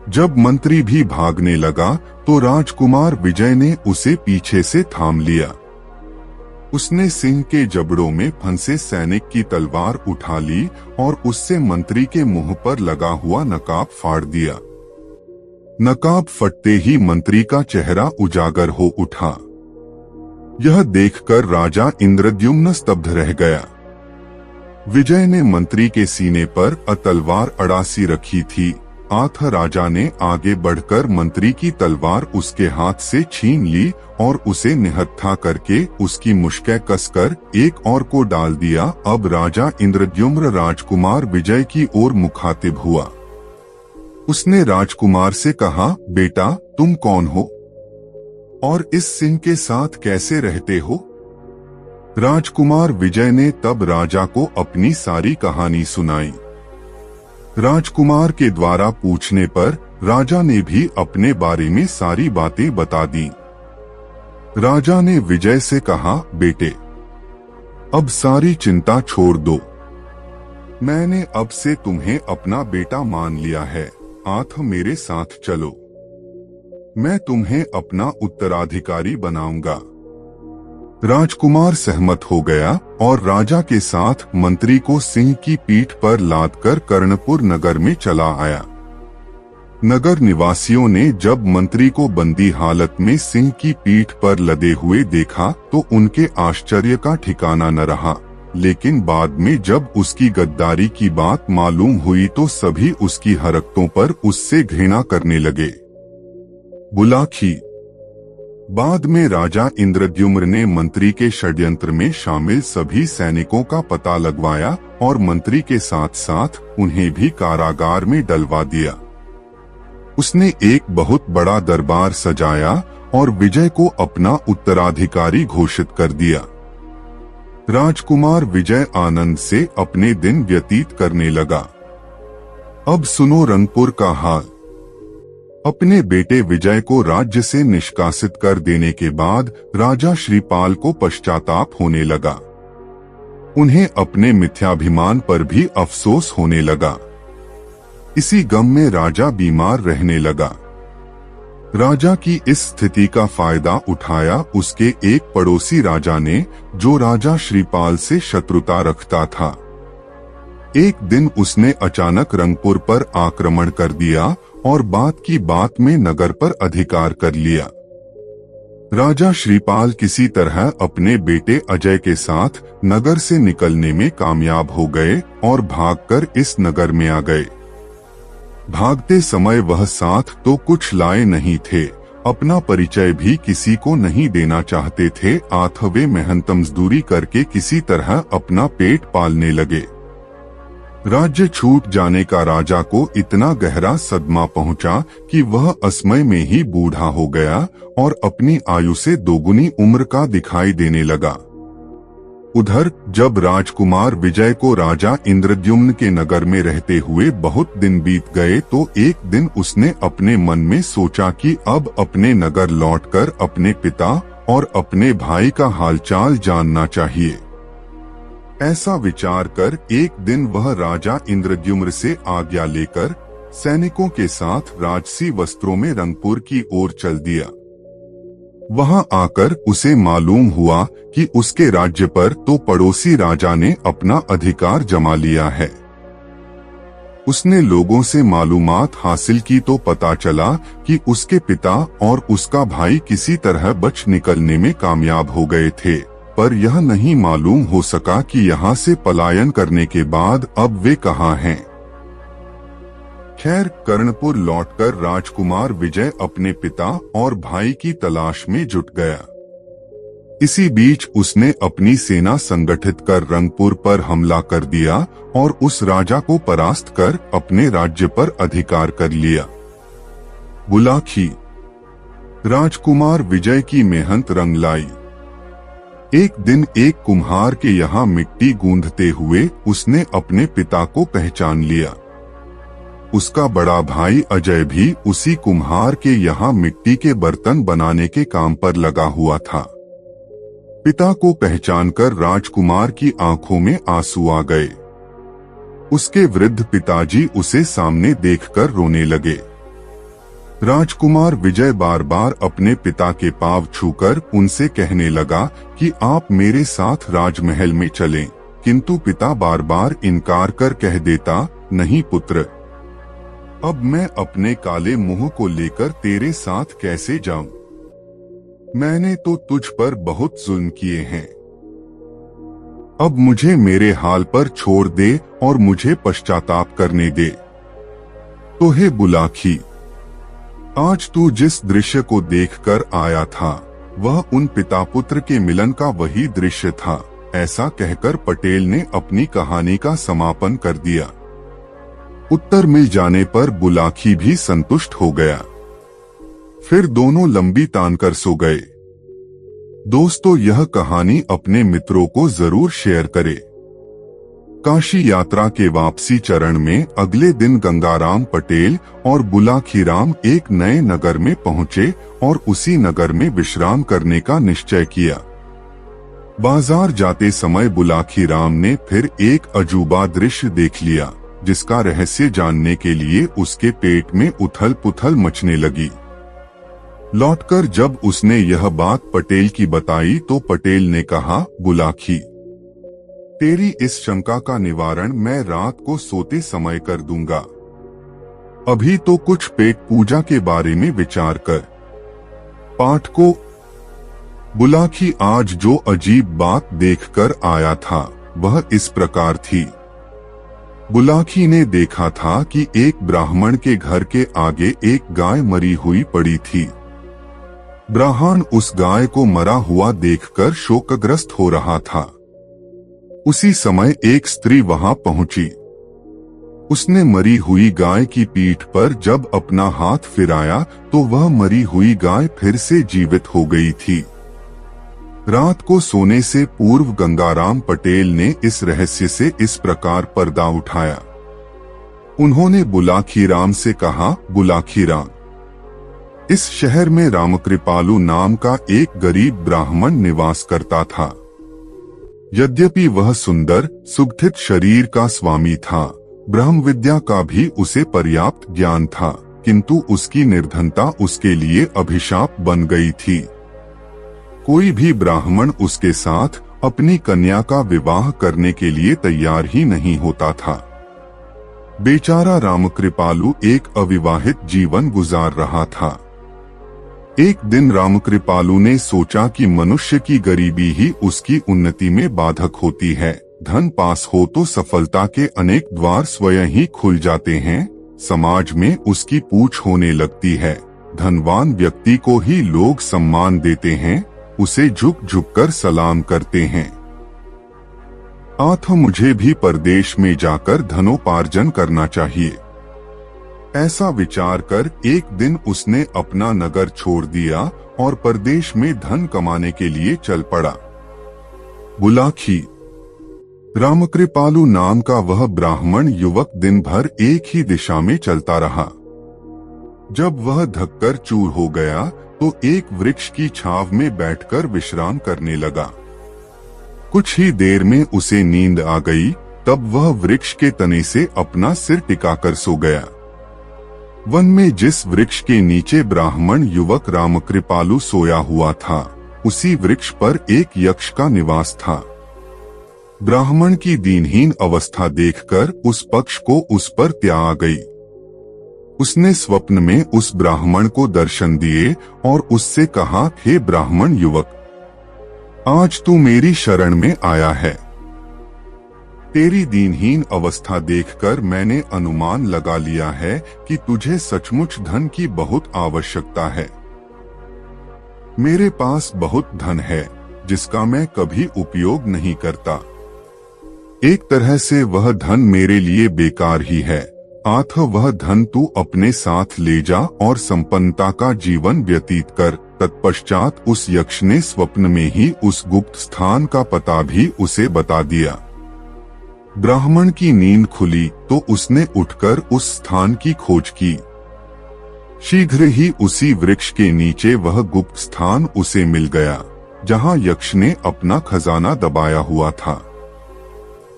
जब मंत्री भी भागने लगा तो राजकुमार विजय ने उसे पीछे से थाम लिया। उसने सिंह के जबड़ों में फंसे सैनिक की तलवार उठा ली और उससे मंत्री के मुंह पर लगा हुआ नकाब फाड़ दिया। नकाब फटते ही मंत्री का चेहरा उजागर हो उठा। यह देखकर राजा इंद्रद्युम्न स्तब्ध रह गया। विजय ने मंत्री के सीने पर तलवार अड़ासी रखी थी। आथ राजा ने आगे बढ़कर मंत्री की तलवार उसके हाथ से छीन ली और उसे निहत्था करके उसकी मुश्कें कसकर एक और को डाल दिया। अब राजा इंद्रद्युम्न राजकुमार विजय की ओर मुखातिब हुआ। उसने राजकुमार से कहा, बेटा तुम कौन हो और इस सिंह के साथ कैसे रहते हो? राजकुमार विजय ने तब राजा को अपनी सारी कहानी सुनाई। राजकुमार के द्वारा पूछने पर राजा ने भी अपने बारे में सारी बातें बता दी। राजा ने विजय से कहा, बेटे अब सारी चिंता छोड़ दो। मैंने अब से तुम्हें अपना बेटा मान लिया है। आथ मेरे साथ चलो, मैं तुम्हें अपना उत्तराधिकारी बनाऊंगा। राजकुमार सहमत हो गया और राजा के साथ मंत्री को सिंह की पीठ पर लादकर कर्णपुर नगर में चला आया। नगर निवासियों ने जब मंत्री को बंदी हालत में सिंह की पीठ पर लदे हुए देखा तो उनके आश्चर्य का ठिकाना न रहा, लेकिन बाद में जब उसकी गद्दारी की बात मालूम हुई तो सभी उसकी हरकतों पर उससे घृणा करने लगे। बुलाखी। बाद में राजा इंद्रद्युम्न ने मंत्री के षड्यंत्र में शामिल सभी सैनिकों का पता लगवाया और मंत्री के साथ साथ उन्हें भी कारागार में डलवा दिया। उसने एक बहुत बड़ा दरबार सजाया और विजय को अपना उत्तराधिकारी घोषित कर दिया। राजकुमार विजय आनंद से अपने दिन व्यतीत करने लगा। अब सुनो रंगपुर का हाल। अपने बेटे विजय को राज्य से निष्कासित कर देने के बाद राजा श्रीपाल को पश्चाताप होने लगा। उन्हें अपने मिथ्याभिमान पर भी अफसोस होने लगा। इसी गम में राजा बीमार रहने लगा। राजा की इस स्थिति का फायदा उठाया उसके एक पड़ोसी राजा ने, जो राजा श्रीपाल से शत्रुता रखता था। एक दिन उसने अचानक रंगपुर पर आक्रमण कर दिया और बात की बात में नगर पर अधिकार कर लिया। राजा श्रीपाल किसी तरह अपने बेटे अजय के साथ नगर से निकलने में कामयाब हो गए और भागकर इस नगर में आ गए। भागते समय वह साथ तो कुछ लाए नहीं थे, अपना परिचय भी किसी को नहीं देना चाहते थे। आथ वे मेहनत मजदूरी करके किसी तरह अपना पेट पालने लगे। राज्य छूट जाने का राजा को इतना गहरा सदमा पहुंचा कि वह असमय में ही बूढ़ा हो गया और अपनी आयु से दोगुनी उम्र का दिखाई देने लगा। उधर जब राजकुमार विजय को राजा इंद्रद्युम्न के नगर में रहते हुए बहुत दिन बीत गए तो एक दिन उसने अपने मन में सोचा कि अब अपने नगर लौटकर अपने पिता और अपने भाई का हालचाल जानना चाहिए। ऐसा विचार कर एक दिन वह राजा इंद्रद्युम्न से आज्ञा लेकर सैनिकों के साथ राजसी वस्त्रों में रंगपुर की ओर चल दिया। वहां आकर उसे मालूम हुआ कि उसके राज्य पर तो पड़ोसी राजा ने अपना अधिकार जमा लिया है। उसने लोगों से मालूमात हासिल की तो पता चला कि उसके पिता और उसका भाई किसी तरह बच निकलने में कामयाब हो गए थे, पर यह नहीं मालूम हो सका कि यहाँ से पलायन करने के बाद अब वे कहाँ हैं। खैर, कर्णपुर लौटकर राजकुमार विजय अपने पिता और भाई की तलाश में जुट गया। इसी बीच उसने अपनी सेना संगठित कर रंगपुर पर हमला कर दिया और उस राजा को परास्त कर अपने राज्य पर अधिकार कर लिया। बुलाखी। राजकुमार विजय की मेहनत रंग लाई। एक दिन एक कुम्हार के यहाँ मिट्टी गूंधते हुए उसने अपने पिता को पहचान लिया। उसका बड़ा भाई अजय भी उसी कुम्हार के यहाँ मिट्टी के बर्तन बनाने के काम पर लगा हुआ था। पिता को पहचानकर राजकुमार की आंखों में आंसू आ गए। उसके वृद्ध पिताजी उसे सामने देखकर रोने लगे। राजकुमार विजय बार बार अपने पिता के पांव छूकर उनसे कहने लगा कि आप मेरे साथ राजमहल में चलें, किंतु पिता बार बार इनकार कर कह देता, नहीं पुत्र, अब मैं अपने काले मुंह को लेकर तेरे साथ कैसे जाऊं? मैंने तो तुझ पर बहुत जुल्म किए हैं। अब मुझे मेरे हाल पर छोड़ दे और मुझे पश्चाताप करने दे। तो हे बुलाखी, आज तू जिस दृश्य को देखकर आया था वह उन पिता पुत्र के मिलन का वही दृश्य था। ऐसा कहकर पटेल ने अपनी कहानी का समापन कर दिया। उत्तर मिल जाने पर बुलाखी भी संतुष्ट हो गया। फिर दोनों लंबी तानकर सो गए। दोस्तों, यह कहानी अपने मित्रों को जरूर शेयर करें। काशी यात्रा के वापसी चरण में अगले दिन गंगाराम पटेल और बुलाखीराम एक नए नगर में पहुंचे और उसी नगर में विश्राम करने का निश्चय किया। बाजार जाते समय बुलाखीराम ने फिर एक अजूबा दृश्य देख लिया, जिसका रहस्य जानने के लिए उसके पेट में उथल पुथल मचने लगी। लौटकर जब उसने यह बात पटेल की बताई तो पटेल ने कहा, बुलाखी, तेरी इस शंका का निवारण मैं रात को सोते समय कर दूंगा। अभी तो कुछ पेट पूजा के बारे में विचार कर। पाठ को बुलाखी आज जो अजीब बात देखकर आया था वह इस प्रकार थी। बुलाखी ने देखा था कि एक ब्राह्मण के घर के आगे एक गाय मरी हुई पड़ी थी। ब्राह्मण उस गाय को मरा हुआ देखकर शोकग्रस्त हो रहा था। उसी समय एक स्त्री वहां पहुंची। उसने मरी हुई गाय की पीठ पर जब अपना हाथ फिराया तो वह मरी हुई गाय फिर से जीवित हो गई थी। रात को सोने से पूर्व गंगाराम पटेल ने इस रहस्य से इस प्रकार पर्दा उठाया। उन्होंने बुलाखीराम से कहा, बुलाखीराम, इस शहर में रामकृपालु नाम का एक गरीब ब्राह्मण निवास करता था। यद्यपि वह सुंदर सुगठित शरीर का स्वामी था, ब्रह्म विद्या का भी उसे पर्याप्त ज्ञान था, किंतु उसकी निर्धनता उसके लिए अभिशाप बन गई थी। कोई भी ब्राह्मण उसके साथ अपनी कन्या का विवाह करने के लिए तैयार ही नहीं होता था। बेचारा रामकृपालु एक अविवाहित जीवन गुजार रहा था। एक दिन रामकृपालु ने सोचा कि मनुष्य की गरीबी ही उसकी उन्नति में बाधक होती है। धन पास हो तो सफलता के अनेक द्वार स्वयं ही खुल जाते हैं। समाज में उसकी पूछ होने लगती है। धनवान व्यक्ति को ही लोग सम्मान देते हैं, उसे झुक झुक कर सलाम करते हैं। मुझे भी परदेश में जाकर धनोपार्जन करना चाहिए। ऐसा विचार कर एक दिन उसने अपना नगर छोड़ दिया और परदेश में धन कमाने के लिए चल पड़ा। बुलाखी, रामकृपालु नाम का वह ब्राह्मण युवक दिन भर एक ही दिशा में चलता रहा। जब वह धक्कर चूर हो गया तो एक वृक्ष की छांव में बैठकर विश्राम करने लगा। कुछ ही देर में उसे नींद आ गई। तब वह वृक्ष के तने से अपना सिर टिकाकर सो गया। वन में जिस वृक्ष के नीचे ब्राह्मण युवक रामकृपालु सोया हुआ था, उसी वृक्ष पर एक यक्ष का निवास था। ब्राह्मण की दीनहीन अवस्था देखकर उस पक्ष को उस पर त्या आ गई। उसने स्वप्न में उस ब्राह्मण को दर्शन दिए और उससे कहा, हे ब्राह्मण युवक, आज तू मेरी शरण में आया है। तेरी दीनहीन अवस्था देखकर मैंने अनुमान लगा लिया है कि तुझे सचमुच धन की बहुत आवश्यकता है। मेरे पास बहुत धन है जिसका मैं कभी उपयोग नहीं करता। एक तरह से वह धन मेरे लिए बेकार ही है। वह धन तू अपने साथ ले जा और संपन्नता का जीवन व्यतीत कर। तत्पश्चात उस यक्ष ने स्वप्न में ही उस गुप्त स्थान का पता भी उसे बता दिया। ब्राह्मण की नींद खुली तो उसने उठकर उस स्थान की खोज की। शीघ्र ही उसी वृक्ष के नीचे वह गुप्त स्थान उसे मिल गया, जहां यक्ष ने अपना खजाना दबाया हुआ था।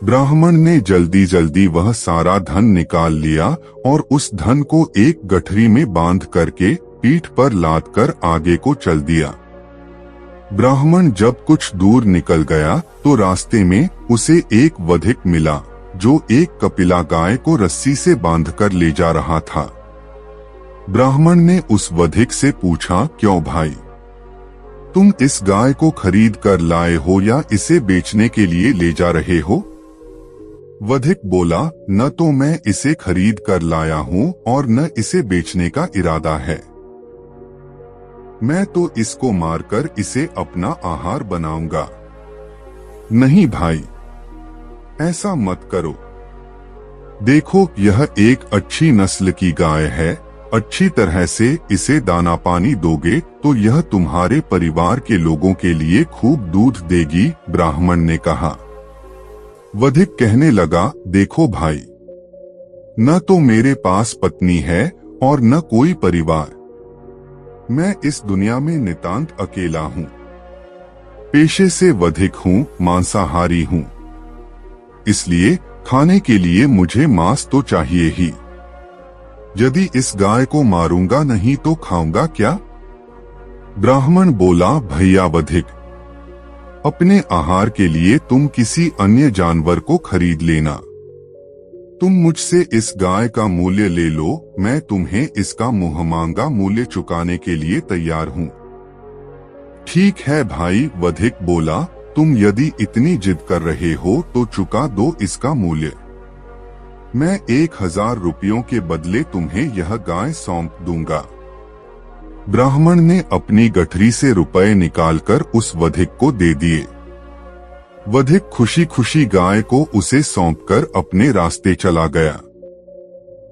ब्राह्मण ने जल्दी जल्दी वह सारा धन निकाल लिया और उस धन को एक गठरी में बांध करके पीठ पर लाद कर आगे को चल दिया। ब्राह्मण जब कुछ दूर निकल गया तो रास्ते में उसे एक वधिक मिला, जो एक कपिला गाय को रस्सी से बांधकर ले जा रहा था। ब्राह्मण ने उस वधिक से पूछा, क्यों भाई, तुम इस गाय को खरीद कर लाए हो या इसे बेचने के लिए ले जा रहे हो? वधिक बोला, न तो मैं इसे खरीद कर लाया हूँ और न इसे बेचने का इरादा है। मैं तो इसको मारकर इसे अपना आहार बनाऊंगा। नहीं भाई, ऐसा मत करो। देखो, यह एक अच्छी नस्ल की गाय है। अच्छी तरह से इसे दाना पानी दोगे तो यह तुम्हारे परिवार के लोगों के लिए खूब दूध देगी, ब्राह्मण ने कहा। वधिक कहने लगा, देखो भाई, न तो मेरे पास पत्नी है और न कोई परिवार। मैं इस दुनिया में नितांत अकेला हूँ। पेशे से वधिक हूँ, मांसाहारी हूँ। इसलिए खाने के लिए मुझे मांस तो चाहिए ही। यदि इस गाय को मारूंगा नहीं तो खाऊंगा क्या? ब्राह्मण बोला, भैया वधिक, अपने आहार के लिए तुम किसी अन्य जानवर को खरीद लेना। तुम मुझसे इस गाय का मूल्य ले लो, मैं तुम्हें इसका मुंहमांगा मूल्य चुकाने के लिए तैयार हूँ। ठीक है भाई, वधिक बोला, तुम यदि इतनी जिद कर रहे हो तो चुका दो इसका मूल्य। मैं 1000 रुपयों के बदले तुम्हें यह गाय सौंप दूंगा। ब्राह्मण ने अपनी गठरी से रुपए निकालकर उस वधिक को दे दिए। वधिक खुशी खुशी गाय को उसे सौंपकर अपने रास्ते चला गया।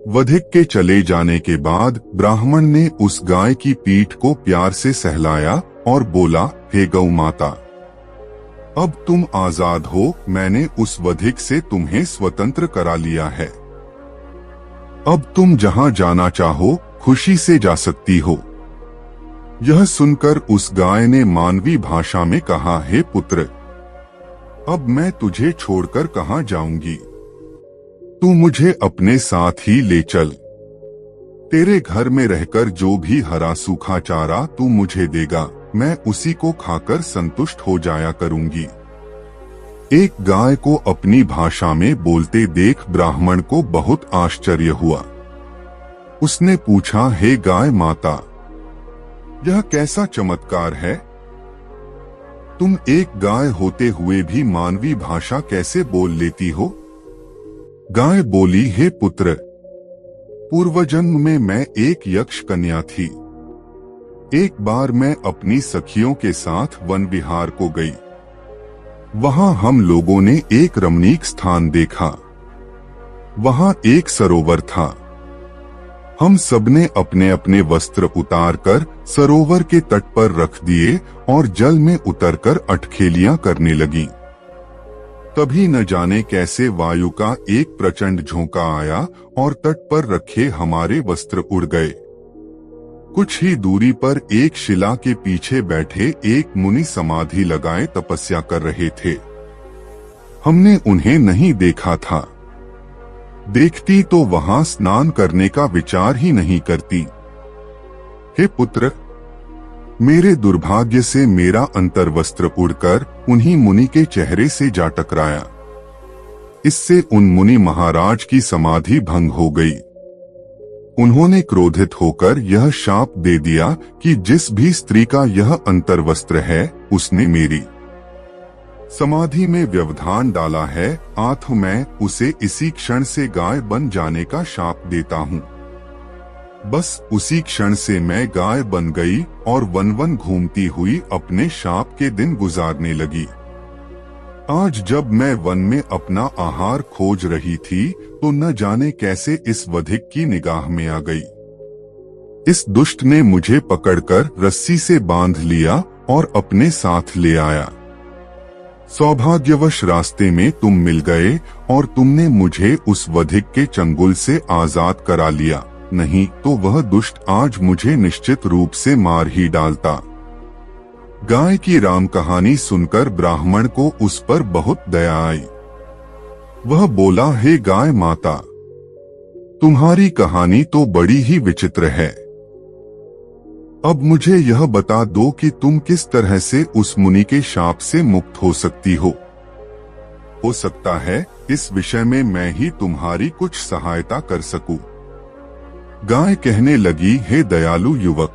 वधिक के चले जाने के बाद ब्राह्मण ने उस गाय की पीठ को प्यार से सहलाया और बोला, हे गौ माता, अब तुम आजाद हो। मैंने उस वधिक से तुम्हें स्वतंत्र करा लिया है। अब तुम जहां जाना चाहो खुशी से जा सकती हो। यह सुनकर उस गाय ने मानवी भाषा में कहा, हे पुत्र, अब मैं तुझे छोड़कर कहां जाऊंगी? तू मुझे अपने साथ ही ले चल। तेरे घर में रहकर जो भी हरा सूखा चारा तू मुझे देगा, मैं उसी को खाकर संतुष्ट हो जाया करूंगी। एक गाय को अपनी भाषा में बोलते देख ब्राह्मण को बहुत आश्चर्य हुआ। उसने पूछा, हे गाय माता, यह कैसा चमत्कार है? तुम एक गाय होते हुए भी मानवी भाषा कैसे बोल लेती हो? गाय बोली, हे पुत्र, पूर्वजन्म में मैं एक यक्ष कन्या थी। एक बार मैं अपनी सखियों के साथ वन विहार को गई। वहां हम लोगों ने एक रमणीक स्थान देखा। वहां एक सरोवर था। हम सबने अपने अपने वस्त्र उतारकर सरोवर के तट पर रख दिए और जल में उतरकर अटखेलियां करने लगी। तभी न जाने कैसे वायु का एक प्रचंड झोंका आया और तट पर रखे हमारे वस्त्र उड़ गए। कुछ ही दूरी पर एक शिला के पीछे बैठे एक मुनि समाधि लगाए तपस्या कर रहे थे। हमने उन्हें नहीं देखा था। देखती तो वहां स्नान करने का विचार ही नहीं करती। हे पुत्र, मेरे दुर्भाग्य से मेरा अंतर्वस्त्र उड़कर उन्हीं मुनि के चेहरे से जा टकराया। इससे उन मुनि महाराज की समाधि भंग हो गई। उन्होंने क्रोधित होकर यह शाप दे दिया कि जिस भी स्त्री का यह अंतर्वस्त्र है उसने मेरी समाधि में व्यवधान डाला है, आठ मैं उसे इसी क्षण से गाय बन जाने का शाप देता हूँ। बस उसी क्षण से मैं गाय बन गई और वन वन घूमती हुई अपने शाप के दिन गुजारने लगी। आज जब मैं वन में अपना आहार खोज रही थी तो न जाने कैसे इस वधिक की निगाह में आ गई। इस दुष्ट ने मुझे पकड़कर रस्सी से बांध लिया और अपने साथ ले आया। सौभाग्यवश रास्ते में तुम मिल गए और तुमने मुझे उस वधिक के चंगुल से आजाद करा लिया, नहीं तो वह दुष्ट आज मुझे निश्चित रूप से मार ही डालता। गाय की राम कहानी सुनकर ब्राह्मण को उस पर बहुत दया आई। वह बोला, हे गाय माता, तुम्हारी कहानी तो बड़ी ही विचित्र है। अब मुझे यह बता दो कि तुम किस तरह से उस मुनि के शाप से मुक्त हो सकती हो। हो सकता है इस विषय में मैं ही तुम्हारी कुछ सहायता कर सकूं। गाय कहने लगी, हे दयालु युवक,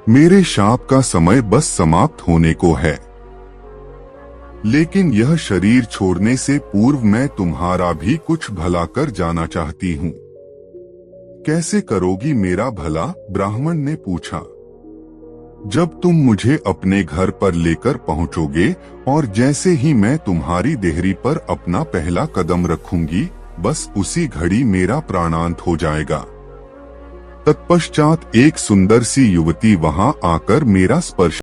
मेरे शाप का समय बस समाप्त होने को है। लेकिन यह शरीर छोड़ने से पूर्व मैं तुम्हारा भी कुछ भला कर जाना चाहती हूँ। कैसे करोगी मेरा भला? ब्राह्मण ने पूछा। जब तुम मुझे अपने घर पर लेकर पहुंचोगे और जैसे ही मैं तुम्हारी देहरी पर अपना पहला कदम रखूंगी, बस उसी घड़ी मेरा प्राणांत हो जाएगा। तत्पश्चात एक सुंदर सी युवती वहां आकर मेरा स्पर्श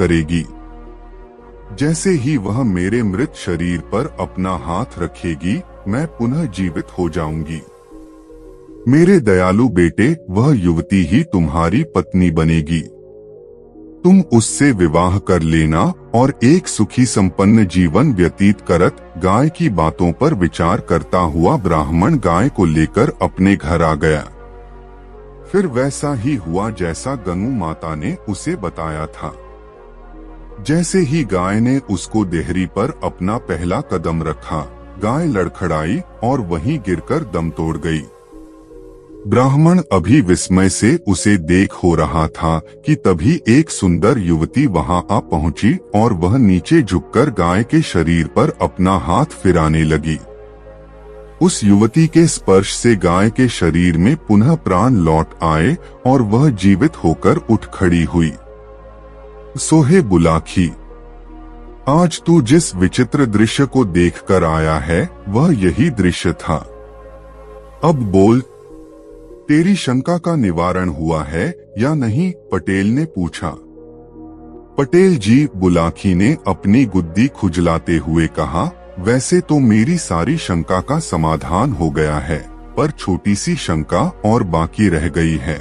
करेगी। जैसे ही वह मेरे मृत शरीर पर अपना हाथ रखेगी, मैं पुनः जीवित हो जाऊंगी। मेरे दयालु बेटे, वह युवती ही तुम्हारी पत्नी बनेगी। तुम उससे विवाह कर लेना और एक सुखी संपन्न जीवन व्यतीत करत। गाय की बातों पर विचार करता हुआ ब्राह्मण गाय को लेकर अपने घर आ गया। फिर वैसा ही हुआ जैसा गंगू माता ने उसे बताया था। जैसे ही गाय ने उसको देहरी पर अपना पहला कदम रखा, गाय लड़खड़ाई और वहीं गिरकर दम तोड़ गई। ब्राह्मण अभी विस्मय से उसे देख हो रहा था कि तभी एक सुंदर युवती वहां आ पहुंची और वह नीचे झुककर गाय के शरीर पर अपना हाथ फिराने लगी। उस युवती के स्पर्श से गाय के शरीर में पुनः प्राण लौट आए और वह जीवित होकर उठ खड़ी हुई। सोहे बुलाखी, आज तू जिस विचित्र दृश्य को देखकर आया है, वह यही दृश्य था। अब बोल, तेरी शंका का निवारण हुआ है या नहीं? पटेल ने पूछा। पटेल जी, बुलाखी ने अपनी गुद्दी खुजलाते हुए कहा, वैसे तो मेरी सारी शंका का समाधान हो गया है, पर छोटी सी शंका और बाकी रह गई है।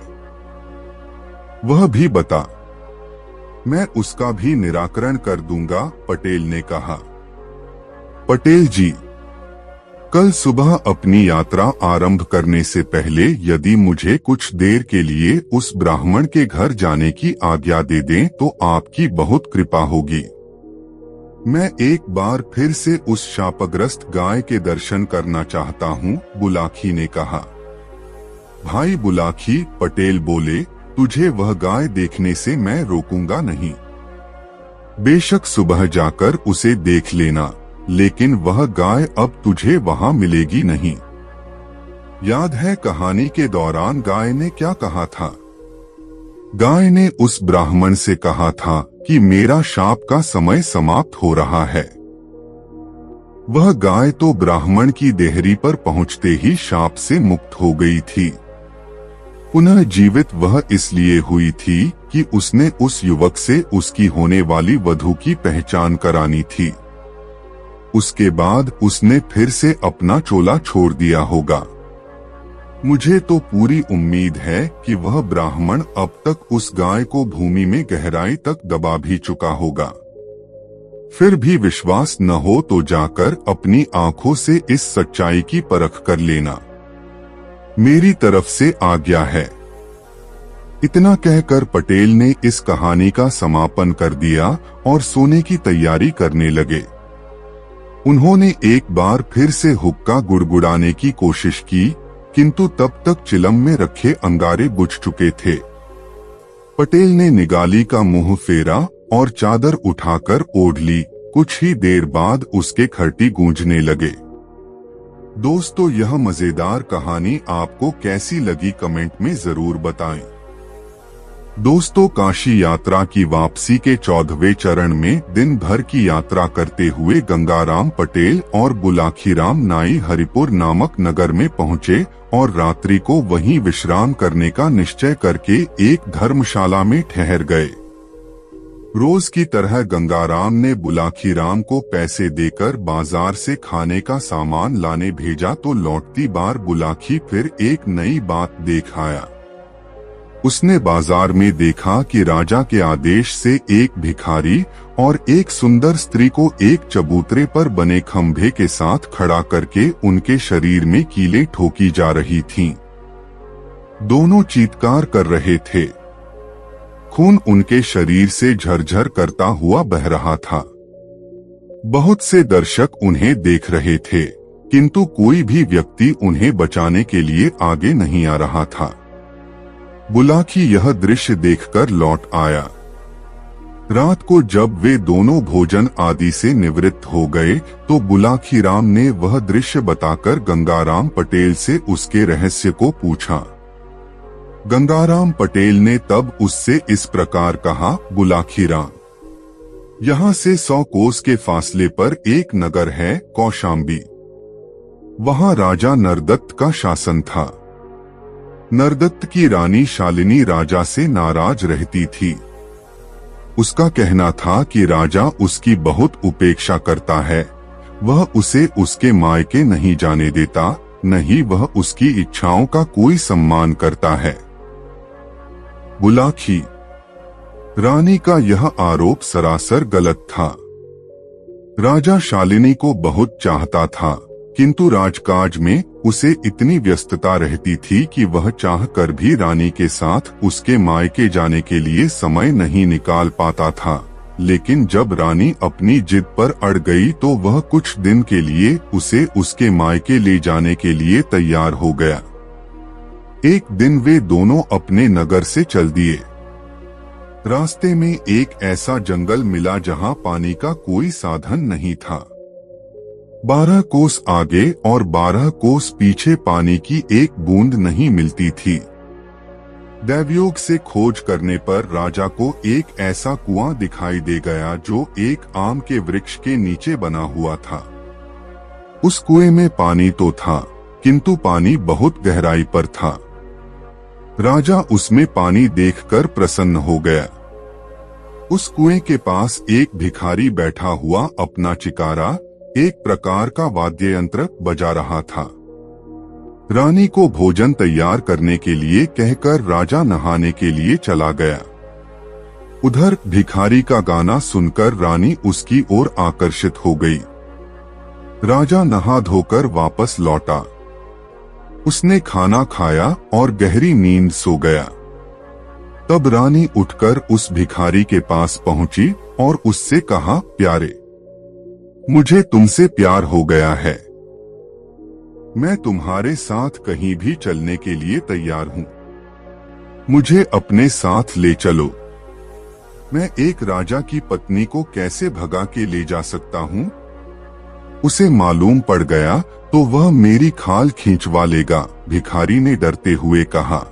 वह भी बता। मैं उसका भी निराकरण कर दूंगा, पटेल ने कहा। पटेल जी, कल सुबह अपनी यात्रा आरंभ करने से पहले यदि मुझे कुछ देर के लिए उस ब्राह्मण के घर जाने की आज्ञा दे दें तो आपकी बहुत कृपा होगी। मैं एक बार फिर से उस शापग्रस्त गाय के दर्शन करना चाहता हूँ, बुलाखी ने कहा। भाई बुलाखी, पटेल बोले, तुझे वह गाय देखने से मैं रोकूंगा नहीं। बेशक सुबह जाकर उसे देख लेना, लेकिन वह गाय अब तुझे वहां मिलेगी नहीं। याद है कहानी के दौरान गाय ने क्या कहा था? गाय ने उस ब्राह्मण से कहा था कि मेरा शाप का समय समाप्त हो रहा है। वह गाय तो ब्राह्मण की देहरी पर पहुंचते ही शाप से मुक्त हो गई थी। पुनः जीवित वह इसलिए हुई थी कि उसने उस युवक से उसकी होने वाली वधू की पहचान करानी थी। उसके बाद उसने फिर से अपना चोला छोड़ दिया होगा। मुझे तो पूरी उम्मीद है कि वह ब्राह्मण अब तक उस गाय को भूमि में गहराई तक दबा भी चुका होगा। फिर भी विश्वास न हो तो जाकर अपनी आंखों से इस सच्चाई की परख कर लेना। मेरी तरफ से आज्ञा है। इतना कहकर पटेल ने इस कहानी का समापन कर दिया और सोने की तैयारी करने लगे। उन्होंने एक बार फिर से हुक्का गुड़गुड़ाने की कोशिश की, किंतु तब तक चिलम में रखे अंगारे बुझ चुके थे। पटेल ने निगाली का मुंह फेरा और चादर उठाकर ओढ़ ली। कुछ ही देर बाद उसके खर्टी गूंजने लगे। दोस्तों, यह मजेदार कहानी आपको कैसी लगी कमेंट में जरूर बताएं। दोस्तों, काशी यात्रा की वापसी के 14वें चरण में दिन भर की यात्रा करते हुए गंगाराम पटेल और बुलाखीराम नाई हरिपुर नामक नगर में पहुंचे और रात्रि को वहीं विश्राम करने का निश्चय करके एक धर्मशाला में ठहर गए। रोज की तरह गंगाराम ने बुलाखीराम को पैसे देकर बाजार से खाने का सामान लाने भेजा तो लौटती बार बुलाखी फिर एक नई बात देख आया। उसने बाजार में देखा कि राजा के आदेश से एक भिखारी और एक सुंदर स्त्री को एक चबूतरे पर बने खंभे के साथ खड़ा करके उनके शरीर में कीलें ठोकी जा रही थीं। दोनों चीत्कार कर रहे थे। खून उनके शरीर से झरझर करता हुआ बह रहा था। बहुत से दर्शक उन्हें देख रहे थे, किंतु कोई भी व्यक्ति उन्हें बचाने के लिए आगे नहीं आ रहा था। बुलाकी यह दृश्य देखकर लौट आया। रात को जब वे दोनों भोजन आदि से निवृत्त हो गए तो बुलाकी राम ने वह दृश्य बताकर गंगाराम पटेल से उसके रहस्य को पूछा। गंगाराम पटेल ने तब उससे इस प्रकार कहा, बुलाकी राम, यहाँ से 100 कोस के फासले पर एक नगर है कौशाम्बी। वहाँ राजा नरदत्त का शासन था। नरदत्त की रानी शालिनी राजा से नाराज रहती थी। उसका कहना था कि राजा उसकी बहुत उपेक्षा करता है, वह उसे उसके मायके नहीं जाने देता, नहीं वह उसकी इच्छाओं का कोई सम्मान करता है। बुलाकी रानी का यह आरोप सरासर गलत था। राजा शालिनी को बहुत चाहता था, किंतु राजकाज में उसे इतनी व्यस्तता रहती थी कि वह चाहकर भी रानी के साथ उसके मायके जाने के लिए समय नहीं निकाल पाता था। लेकिन जब रानी अपनी जिद पर अड़ गई तो वह कुछ दिन के लिए उसे उसके मायके ले जाने के लिए तैयार हो गया। एक दिन वे दोनों अपने नगर से चल दिए। रास्ते में एक ऐसा जंगल मिला जहां पानी का कोई साधन नहीं था। 12 कोस आगे और 12 कोस पीछे पानी की एक बूंद नहीं मिलती थी। दैवयोग से खोज करने पर राजा को एक ऐसा कुआं दिखाई दे गया जो एक आम के वृक्ष के नीचे बना हुआ था। उस कुएं में पानी तो था, किंतु पानी बहुत गहराई पर था। राजा उसमें पानी देखकर प्रसन्न हो गया। उस कुएं के पास एक भिखारी बैठा हुआ अपना चिकारा, एक प्रकार का वाद्य यंत्र बजा रहा था। रानी को भोजन तैयार करने के लिए कहकर राजा नहाने के लिए चला गया। उधर भिखारी का गाना सुनकर रानी उसकी ओर आकर्षित हो गई। राजा नहा धोकर वापस लौटा। उसने खाना खाया और गहरी नींद सो गया। तब रानी उठकर उस भिखारी के पास पहुंची और उससे कहा, प्यारे, मुझे तुमसे प्यार हो गया है। मैं तुम्हारे साथ कहीं भी चलने के लिए तैयार हूं। मुझे अपने साथ ले चलो। मैं एक राजा की पत्नी को कैसे भगा के ले जा सकता हूं? उसे मालूम पड़ गया तो वह मेरी खाल खींचवा लेगा, भिखारी ने डरते हुए कहा।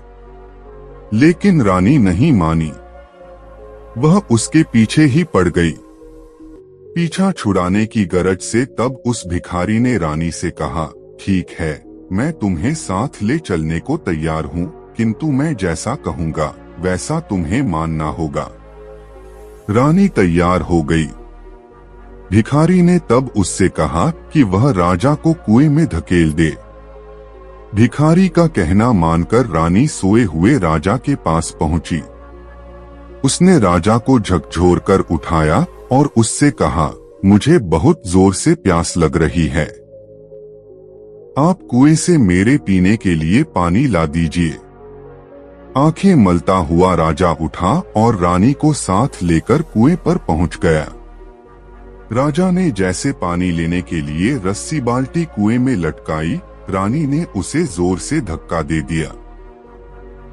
लेकिन रानी नहीं मानी। वह उसके पीछे ही पड़ गई। पीछा छुड़ाने की गरज से तब उस भिखारी ने रानी से कहा, ठीक है, मैं तुम्हें साथ ले चलने को तैयार हूँ, किंतु मैं जैसा कहूँगा वैसा तुम्हें मानना होगा। रानी तैयार हो गई। भिखारी ने तब उससे कहा कि वह राजा को कुएं में धकेल दे। भिखारी का कहना मानकर रानी सोए हुए राजा के पास पहुंची। उसने राजा को झकझोर कर उठाया और उससे कहा, मुझे बहुत जोर से प्यास लग रही है। आप कुएं से मेरे पीने के लिए पानी ला दीजिए। आंखें मलता हुआ राजा उठा और रानी को साथ लेकर कुएं पर पहुंच गया। राजा ने जैसे पानी लेने के लिए रस्सी बाल्टी कुएं में लटकाई, रानी ने उसे जोर से धक्का दे दिया।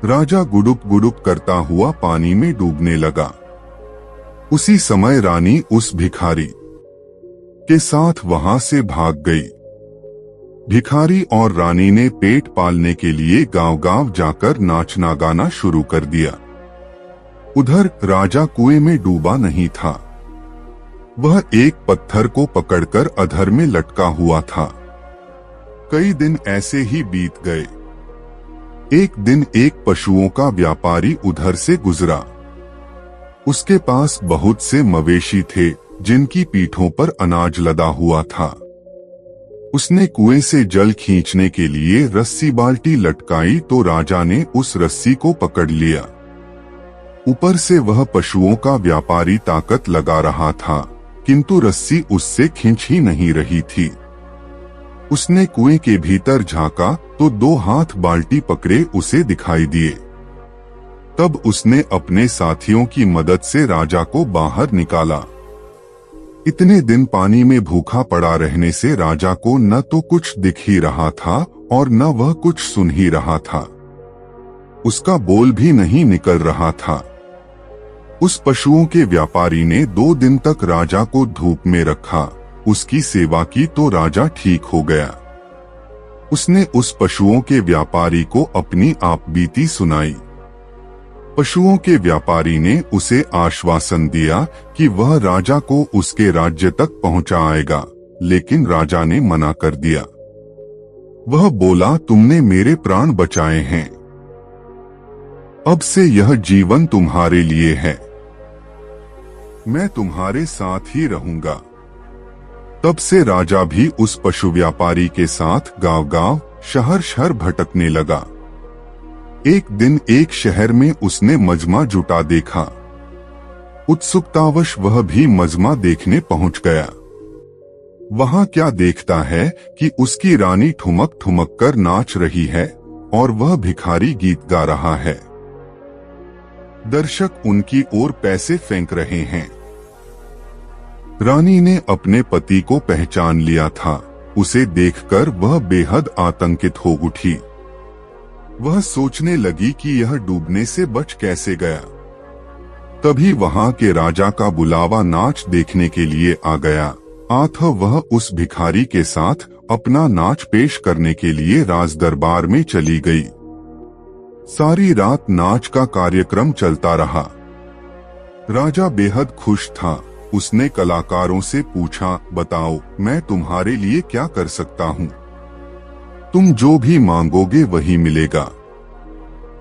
राजा गुडुप गुडुप करता हुआ पानी में डूबने लगा। उसी समय रानी उस भिखारी के साथ वहां से भाग गई। भिखारी और रानी ने पेट पालने के लिए गांव-गांव जाकर नाचना गाना शुरू कर दिया। उधर राजा कुएं में डूबा नहीं था। वह एक पत्थर को पकड़कर अधर में लटका हुआ था। कई दिन ऐसे ही बीत गए। एक दिन एक पशुओं का व्यापारी उधर से गुजरा। उसके पास बहुत से मवेशी थे जिनकी पीठों पर अनाज लदा हुआ था। उसने कुएं से जल खींचने के लिए रस्सी बाल्टी लटकाई तो राजा ने उस रस्सी को पकड़ लिया। ऊपर से वह पशुओं का व्यापारी ताकत लगा रहा था, किंतु रस्सी उससे खींच ही नहीं रही थी। उसने कुएं के भीतर झांका तो 2 हाथ बाल्टी पकड़े उसे दिखाई दिए। तब उसने अपने साथियों की मदद से राजा को बाहर निकाला। इतने दिन पानी में भूखा पड़ा रहने से राजा को न तो कुछ दिख ही रहा था और न वह कुछ सुन ही रहा था। उसका बोल भी नहीं निकल रहा था। उस पशुओं के व्यापारी ने 2 दिन तक राजा को धूप में रखा, उसकी सेवा की तो राजा ठीक हो गया। उसने उस पशुओं के व्यापारी को अपनी आपबीती सुनाई। पशुओं के व्यापारी ने उसे आश्वासन दिया कि वह राजा को उसके राज्य तक पहुंचाएगा, लेकिन राजा ने मना कर दिया। वह बोला, तुमने मेरे प्राण बचाए हैं, अब से यह जीवन तुम्हारे लिए है, मैं तुम्हारे साथ ही रहूंगा। तब से राजा भी उस पशु व्यापारी के साथ गांव-गांव, शहर-शहर भटकने लगा। एक दिन एक शहर में उसने मजमा जुटा देखा। उत्सुकतावश वह भी मजमा देखने पहुंच गया। वहां क्या देखता है कि उसकी रानी ठुमक ठुमक कर नाच रही है और वह भिखारी गीत गा रहा है। दर्शक उनकी ओर पैसे फेंक रहे हैं। रानी ने अपने पति को पहचान लिया था। उसे देखकर वह बेहद आतंकित हो उठी। वह सोचने लगी कि यह डूबने से बच कैसे गया। तभी वहां के राजा का बुलावा नाच देखने के लिए आ गया। अतः वह उस भिखारी के साथ अपना नाच पेश करने के लिए राज दरबार में चली गई। सारी रात नाच का कार्यक्रम चलता रहा। राजा बेहद खुश था। उसने कलाकारों से पूछा, बताओ मैं तुम्हारे लिए क्या कर सकता हूँ? तुम जो भी मांगोगे वही मिलेगा।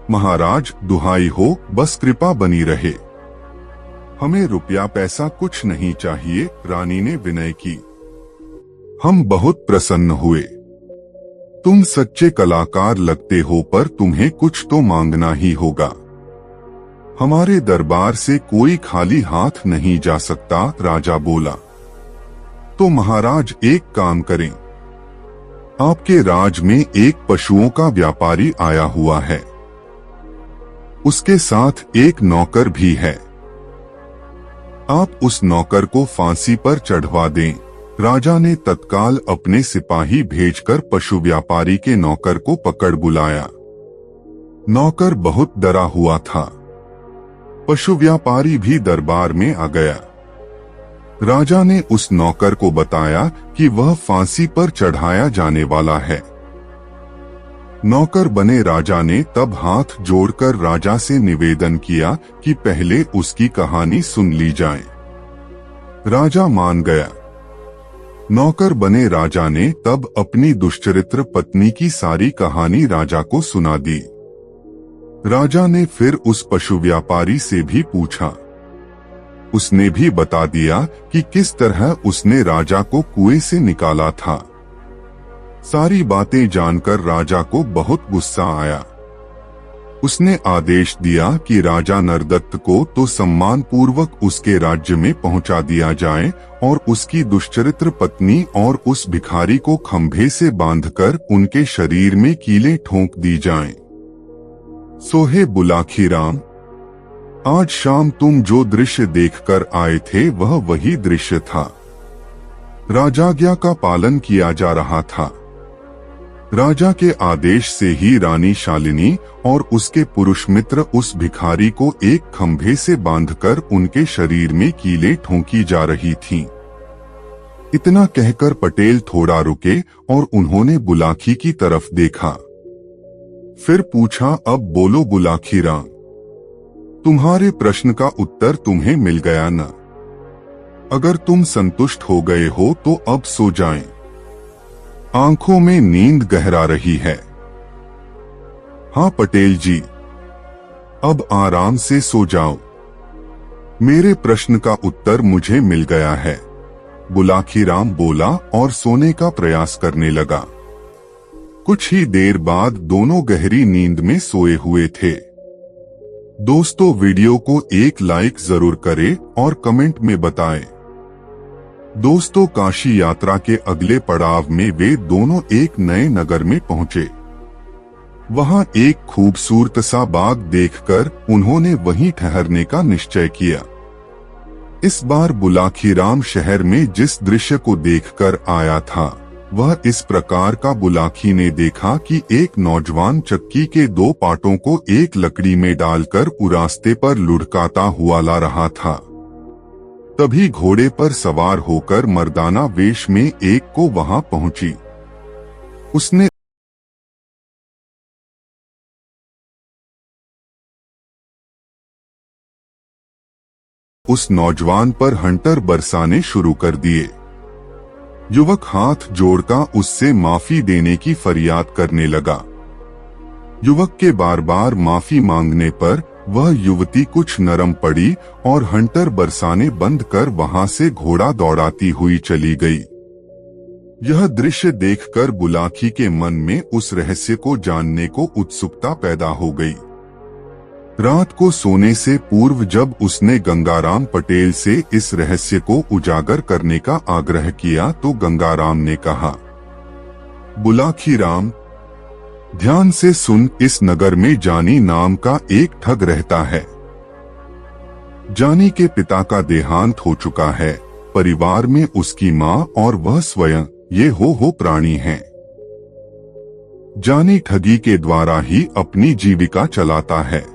महाराज, दुहाई हो, बस कृपा बनी रहे। हमें रुपया पैसा कुछ नहीं चाहिए, रानी ने विनय की। हम बहुत प्रसन्न हुए। तुम सच्चे कलाकार लगते हो, पर तुम्हें कुछ तो मांगना ही होगा। हमारे दरबार से कोई खाली हाथ नहीं जा सकता, राजा बोला। तो महाराज एक काम करें, आपके राज में एक पशुओं का व्यापारी आया हुआ है। उसके साथ एक नौकर भी है। आप उस नौकर को फांसी पर चढ़वा दें। राजा ने तत्काल अपने सिपाही भेजकर पशु व्यापारी के नौकर को पकड़ बुलाया। नौकर बहुत डरा हुआ था। पशु व्यापारी भी दरबार में आ गया। राजा ने उस नौकर को बताया कि वह फांसी पर चढ़ाया जाने वाला है। नौकर बने राजा ने तब हाथ जोड़कर राजा से निवेदन किया कि पहले उसकी कहानी सुन ली जाए। राजा मान गया। नौकर बने राजा ने तब अपनी दुष्चरित्र पत्नी की सारी कहानी राजा को सुना दी। राजा ने फिर उस पशु व्यापारी से भी पूछा। उसने भी बता दिया कि किस तरह उसने राजा को कुएं से निकाला था। सारी बातें जानकर राजा को बहुत गुस्सा आया। उसने आदेश दिया कि राजा नरदत्त को तो सम्मान पूर्वक उसके राज्य में पहुंचा दिया जाए और उसकी दुष्चरित्र पत्नी और उस भिखारी को खंभे से बांधकर उनके शरीर में कीलें ठोंक दी जाएं। सोहे बुलाखीराम, आज शाम तुम जो दृश्य देखकर आए थे वह वही दृश्य था। राजाज्ञा का पालन किया जा रहा था। राजा के आदेश से ही रानी शालिनी और उसके पुरुष मित्र उस भिखारी को एक खंभे से बांधकर उनके शरीर में कीलें ठोंकी जा रही थीं। इतना कहकर पटेल थोड़ा रुके और उन्होंने बुलाखी की तरफ देखा। फिर पूछा, अब बोलो बुलाखीराम, तुम्हारे प्रश्न का उत्तर तुम्हें मिल गया न? अगर तुम संतुष्ट हो गए हो तो अब सो जाएं। आंखों में नींद गहरा रही है। हाँ पटेल जी, अब आराम से सो जाओ। मेरे प्रश्न का उत्तर मुझे मिल गया है, बुलाखीराम बोला और सोने का प्रयास करने लगा। कुछ ही देर बाद दोनों गहरी नींद में सोए हुए थे। दोस्तों, वीडियो को एक लाइक जरूर करें और कमेंट में बताएं। दोस्तों, काशी यात्रा के अगले पड़ाव में वे दोनों एक नए नगर में पहुंचे। वहां एक खूबसूरत सा बाग देखकर उन्होंने वहीं ठहरने का निश्चय किया। इस बार बुलाखीराम शहर में जिस दृश्य को देखकर आया था वह इस प्रकार का। बुलाखी ने देखा कि एक नौजवान चक्की के दो पाटों को एक लकड़ी में डालकर रास्ते पर लुढ़काता हुआ ला रहा था। तभी घोड़े पर सवार होकर मर्दाना वेश में एक को वहां पहुंची। उसने उस नौजवान पर हंटर बरसाने शुरू कर दिए। युवक हाथ जोड़कर उससे माफी देने की फरियाद करने लगा। युवक के बार बार माफी मांगने पर वह युवती कुछ नरम पड़ी और हंटर बरसाने बंद कर वहां से घोड़ा दौड़ाती हुई चली गई। यह दृश्य देखकर बुलाखी के मन में उस रहस्य को जानने को उत्सुकता पैदा हो गई। रात को सोने से पूर्व जब उसने गंगाराम पटेल से इस रहस्य को उजागर करने का आग्रह किया तो गंगाराम ने कहा, बुलाखीराम, ध्यान से सुन, इस नगर में जानी नाम का एक ठग रहता है। जानी के पिता का देहांत हो चुका है। परिवार में उसकी माँ और वह स्वयं ये हो प्राणी हैं। जानी ठगी के द्वारा ही अपनी जीविका चलाता है।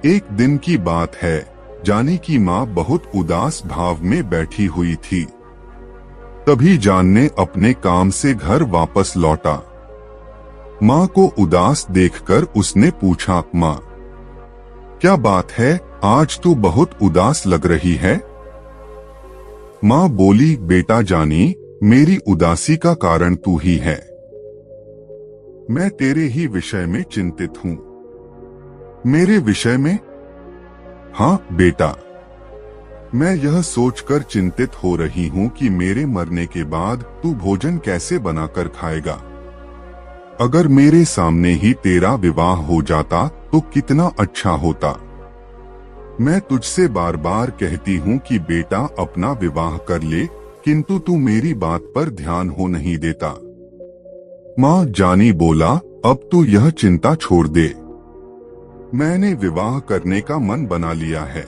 एक दिन की बात है, जानी की माँ बहुत उदास भाव में बैठी हुई थी। तभी जान ने अपने काम से घर वापस लौटा। माँ को उदास देखकर उसने पूछा, माँ, क्या बात है, आज तू बहुत उदास लग रही है? माँ बोली, बेटा जानी, मेरी उदासी का कारण तू ही है। मैं तेरे ही विषय में चिंतित हूँ। मेरे विषय में? हाँ बेटा, मैं यह सोचकर चिंतित हो रही हूँ कि मेरे मरने के बाद तू भोजन कैसे बनाकर खाएगा। अगर मेरे सामने ही तेरा विवाह हो जाता तो कितना अच्छा होता। मैं तुझसे बार बार कहती हूँ कि बेटा अपना विवाह कर ले, किंतु तू मेरी बात पर ध्यान हो नहीं देता। माँ जानी बोला, अब तू यह चिंता छोड़ दे। मैंने विवाह करने का मन बना लिया है।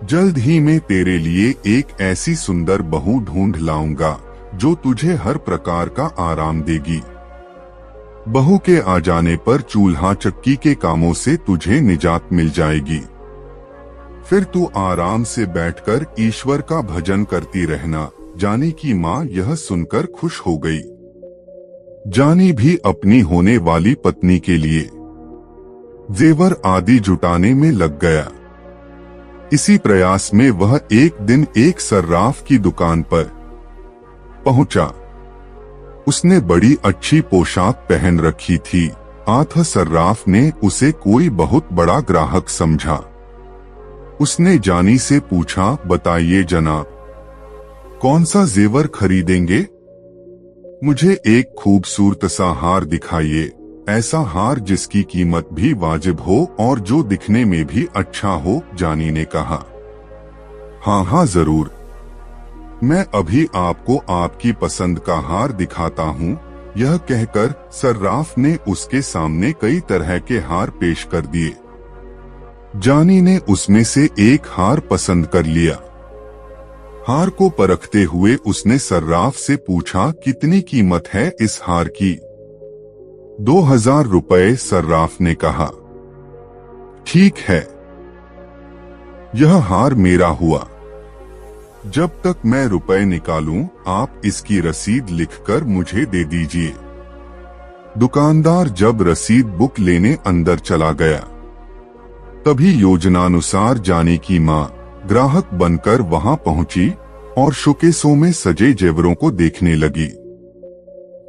जल्द ही मैं तेरे लिए एक ऐसी सुंदर बहू ढूंढ लाऊंगा जो तुझे हर प्रकार का आराम देगी। बहू के आ जाने पर चूल्हा चक्की के कामों से तुझे निजात मिल जाएगी। फिर तू आराम से बैठकर ईश्वर का भजन करती रहना। जानी की माँ यह सुनकर खुश हो गई। जानी भी अपनी होने वाली पत्नी के लिए जेवर आदि जुटाने में लग गया। इसी प्रयास में वह एक दिन एक सर्राफ की दुकान पर पहुंचा। उसने बड़ी अच्छी पोशाक पहन रखी थी। अतः सर्राफ ने उसे कोई बहुत बड़ा ग्राहक समझा। उसने जानी से पूछा, बताइए जनाब, कौन सा जेवर खरीदेंगे? मुझे एक खूबसूरत सा हार दिखाइए, ऐसा हार जिसकी कीमत भी वाजिब हो और जो दिखने में भी अच्छा हो। जानी ने कहा, हाँ जरूर, मैं अभी आपको आपकी पसंद का हार दिखाता हूँ। यह कहकर सर्राफ ने उसके सामने कई तरह के हार पेश कर दिए। जानी ने उसमें से एक हार पसंद कर लिया। हार को परखते हुए उसने सर्राफ से पूछा, कितनी कीमत है इस हार की? 2000 रुपए, सर्राफ ने कहा। ठीक है, यह हार मेरा हुआ। जब तक मैं रुपए निकालूं, आप इसकी रसीद लिखकर मुझे दे दीजिए। दुकानदार जब रसीद बुक लेने अंदर चला गया, तभी योजनानुसार जानी की माँ ग्राहक बनकर वहां पहुंची और शोकेसों में सजे जेवरों को देखने लगी।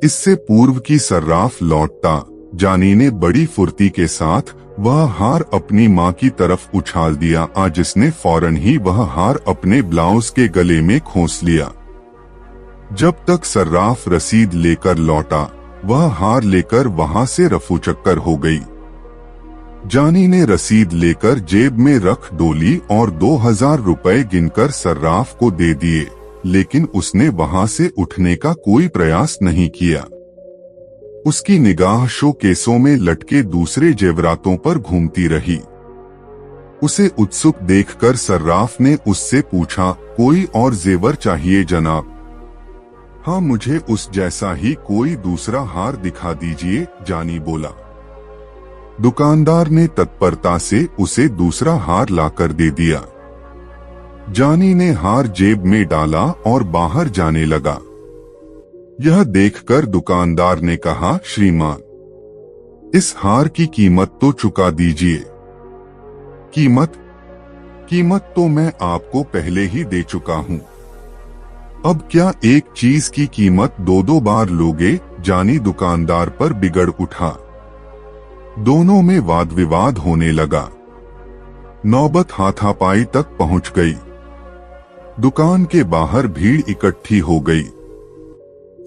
इससे पूर्व की सर्राफ लौटता, जानी ने बड़ी फुर्ती के साथ वह हार अपनी माँ की तरफ उछाल दिया, जिसने फौरन ही वह हार अपने ब्लाउज के गले में खोस लिया। जब तक सर्राफ रसीद लेकर लौटा, वह हार लेकर वहां से रफू चक्कर हो गई। जानी ने रसीद लेकर जेब में रख डोली और 2000 रुपए गिनकर सर्राफ को दे दिए, लेकिन उसने वहां से उठने का कोई प्रयास नहीं किया। उसकी निगाह शोकेसों में लटके दूसरे जेवरातों पर घूमती रही। उसे उत्सुक देखकर सर्राफ ने उससे पूछा, कोई और जेवर चाहिए जनाब? हाँ, मुझे उस जैसा ही कोई दूसरा हार दिखा दीजिए, जानी बोला। दुकानदार ने तत्परता से उसे दूसरा हार लाकर दे दिया। जानी ने हार जेब में डाला और बाहर जाने लगा। यह देखकर दुकानदार ने कहा, श्रीमान, इस हार की कीमत तो चुका दीजिए। कीमत तो मैं आपको पहले ही दे चुका हूँ। अब क्या एक चीज की कीमत दो बार लोगे? जानी दुकानदार पर बिगड़ उठा। दोनों में वाद विवाद होने लगा। नौबत हाथापाई तक पहुंच गई। दुकान के बाहर भीड़ इकट्ठी हो गई।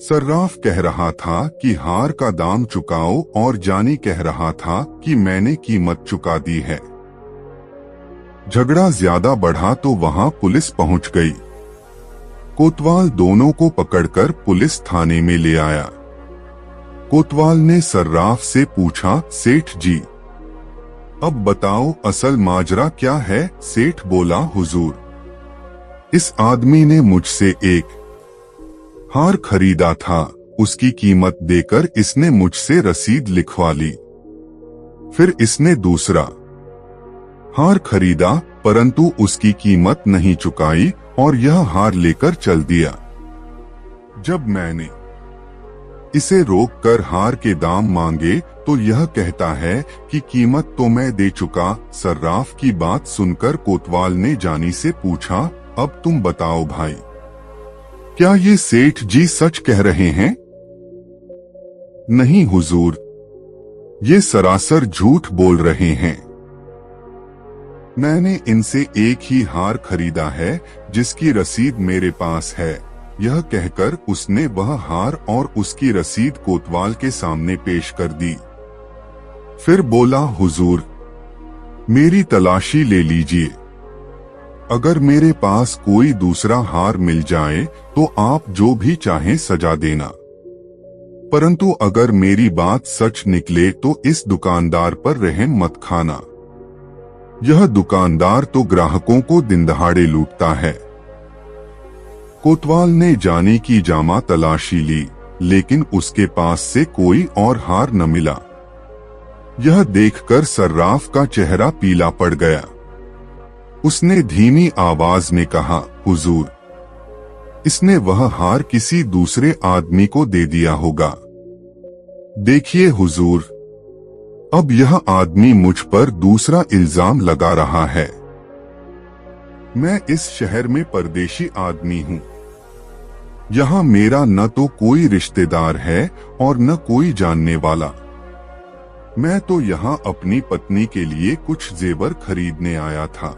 सर्राफ कह रहा था कि हार का दाम चुकाओ और जानी कह रहा था कि मैंने कीमत चुका दी है। झगड़ा ज्यादा बढ़ा तो वहां पुलिस पहुंच गई। कोतवाल दोनों को पकड़कर पुलिस थाने में ले आया। कोतवाल ने सर्राफ से पूछा, सेठ जी, अब बताओ असल माजरा क्या है? सेठ बोला, हुजूर, इस आदमी ने मुझसे एक हार खरीदा था, उसकी कीमत देकर इसने मुझसे रसीद लिखवा ली। फिर इसने दूसरा हार खरीदा परंतु उसकी कीमत नहीं चुकाई और यह हार लेकर चल दिया। जब मैंने इसे रोककर हार के दाम मांगे तो यह कहता है कि कीमत तो मैं दे चुका। सर्राफ की बात सुनकर कोतवाल ने जानी से पूछा, अब तुम बताओ भाई, क्या ये सेठ जी सच कह रहे हैं? नहीं हुजूर, ये सरासर झूठ बोल रहे हैं। मैंने इनसे एक ही हार खरीदा है जिसकी रसीद मेरे पास है। यह कहकर उसने वह हार और उसकी रसीद कोतवाल के सामने पेश कर दी। फिर बोला, हुजूर, मेरी तलाशी ले लीजिए। अगर मेरे पास कोई दूसरा हार मिल जाए तो आप जो भी चाहें सजा देना, परंतु अगर मेरी बात सच निकले तो इस दुकानदार पर रहम मत खाना। यह दुकानदार तो ग्राहकों को दिन दहाड़े लूटता है। कोतवाल ने जानी की जामा तलाशी ली, लेकिन उसके पास से कोई और हार न मिला। यह देखकर सर्राफ का चेहरा पीला पड़ गया। उसने धीमी आवाज में कहा, हुजूर, इसने वह हार किसी दूसरे आदमी को दे दिया होगा। देखिए हुजूर, अब यह आदमी मुझ पर दूसरा इल्जाम लगा रहा है। मैं इस शहर में परदेशी आदमी हूँ। यहाँ मेरा न तो कोई रिश्तेदार है और न कोई जानने वाला। मैं तो यहाँ अपनी पत्नी के लिए कुछ जेवर खरीदने आया था।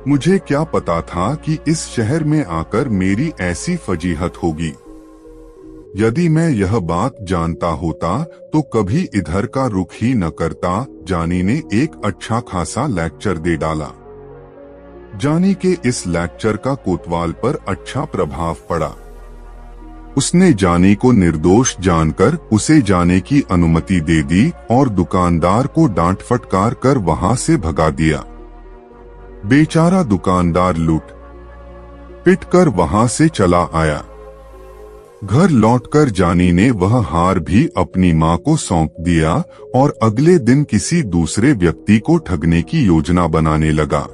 मुझे क्या पता था कि इस शहर में आकर मेरी ऐसी फजीहत होगी। यदि मैं यह बात जानता होता तो कभी इधर का रुख ही न करता। जानी ने एक अच्छा खासा लेक्चर दे डाला। जानी के इस लेक्चर का कोतवाल पर अच्छा प्रभाव पड़ा। उसने जानी को निर्दोष जानकर उसे जाने की अनुमति दे दी और दुकानदार को डांट फटकार कर वहां से भगा दिया। बेचारा दुकानदार लूट पिट कर वहां से चला आया। घर लौटकर जानी ने वह हार भी अपनी मां को सौंप दिया और अगले दिन किसी दूसरे व्यक्ति को ठगने की योजना बनाने लगा।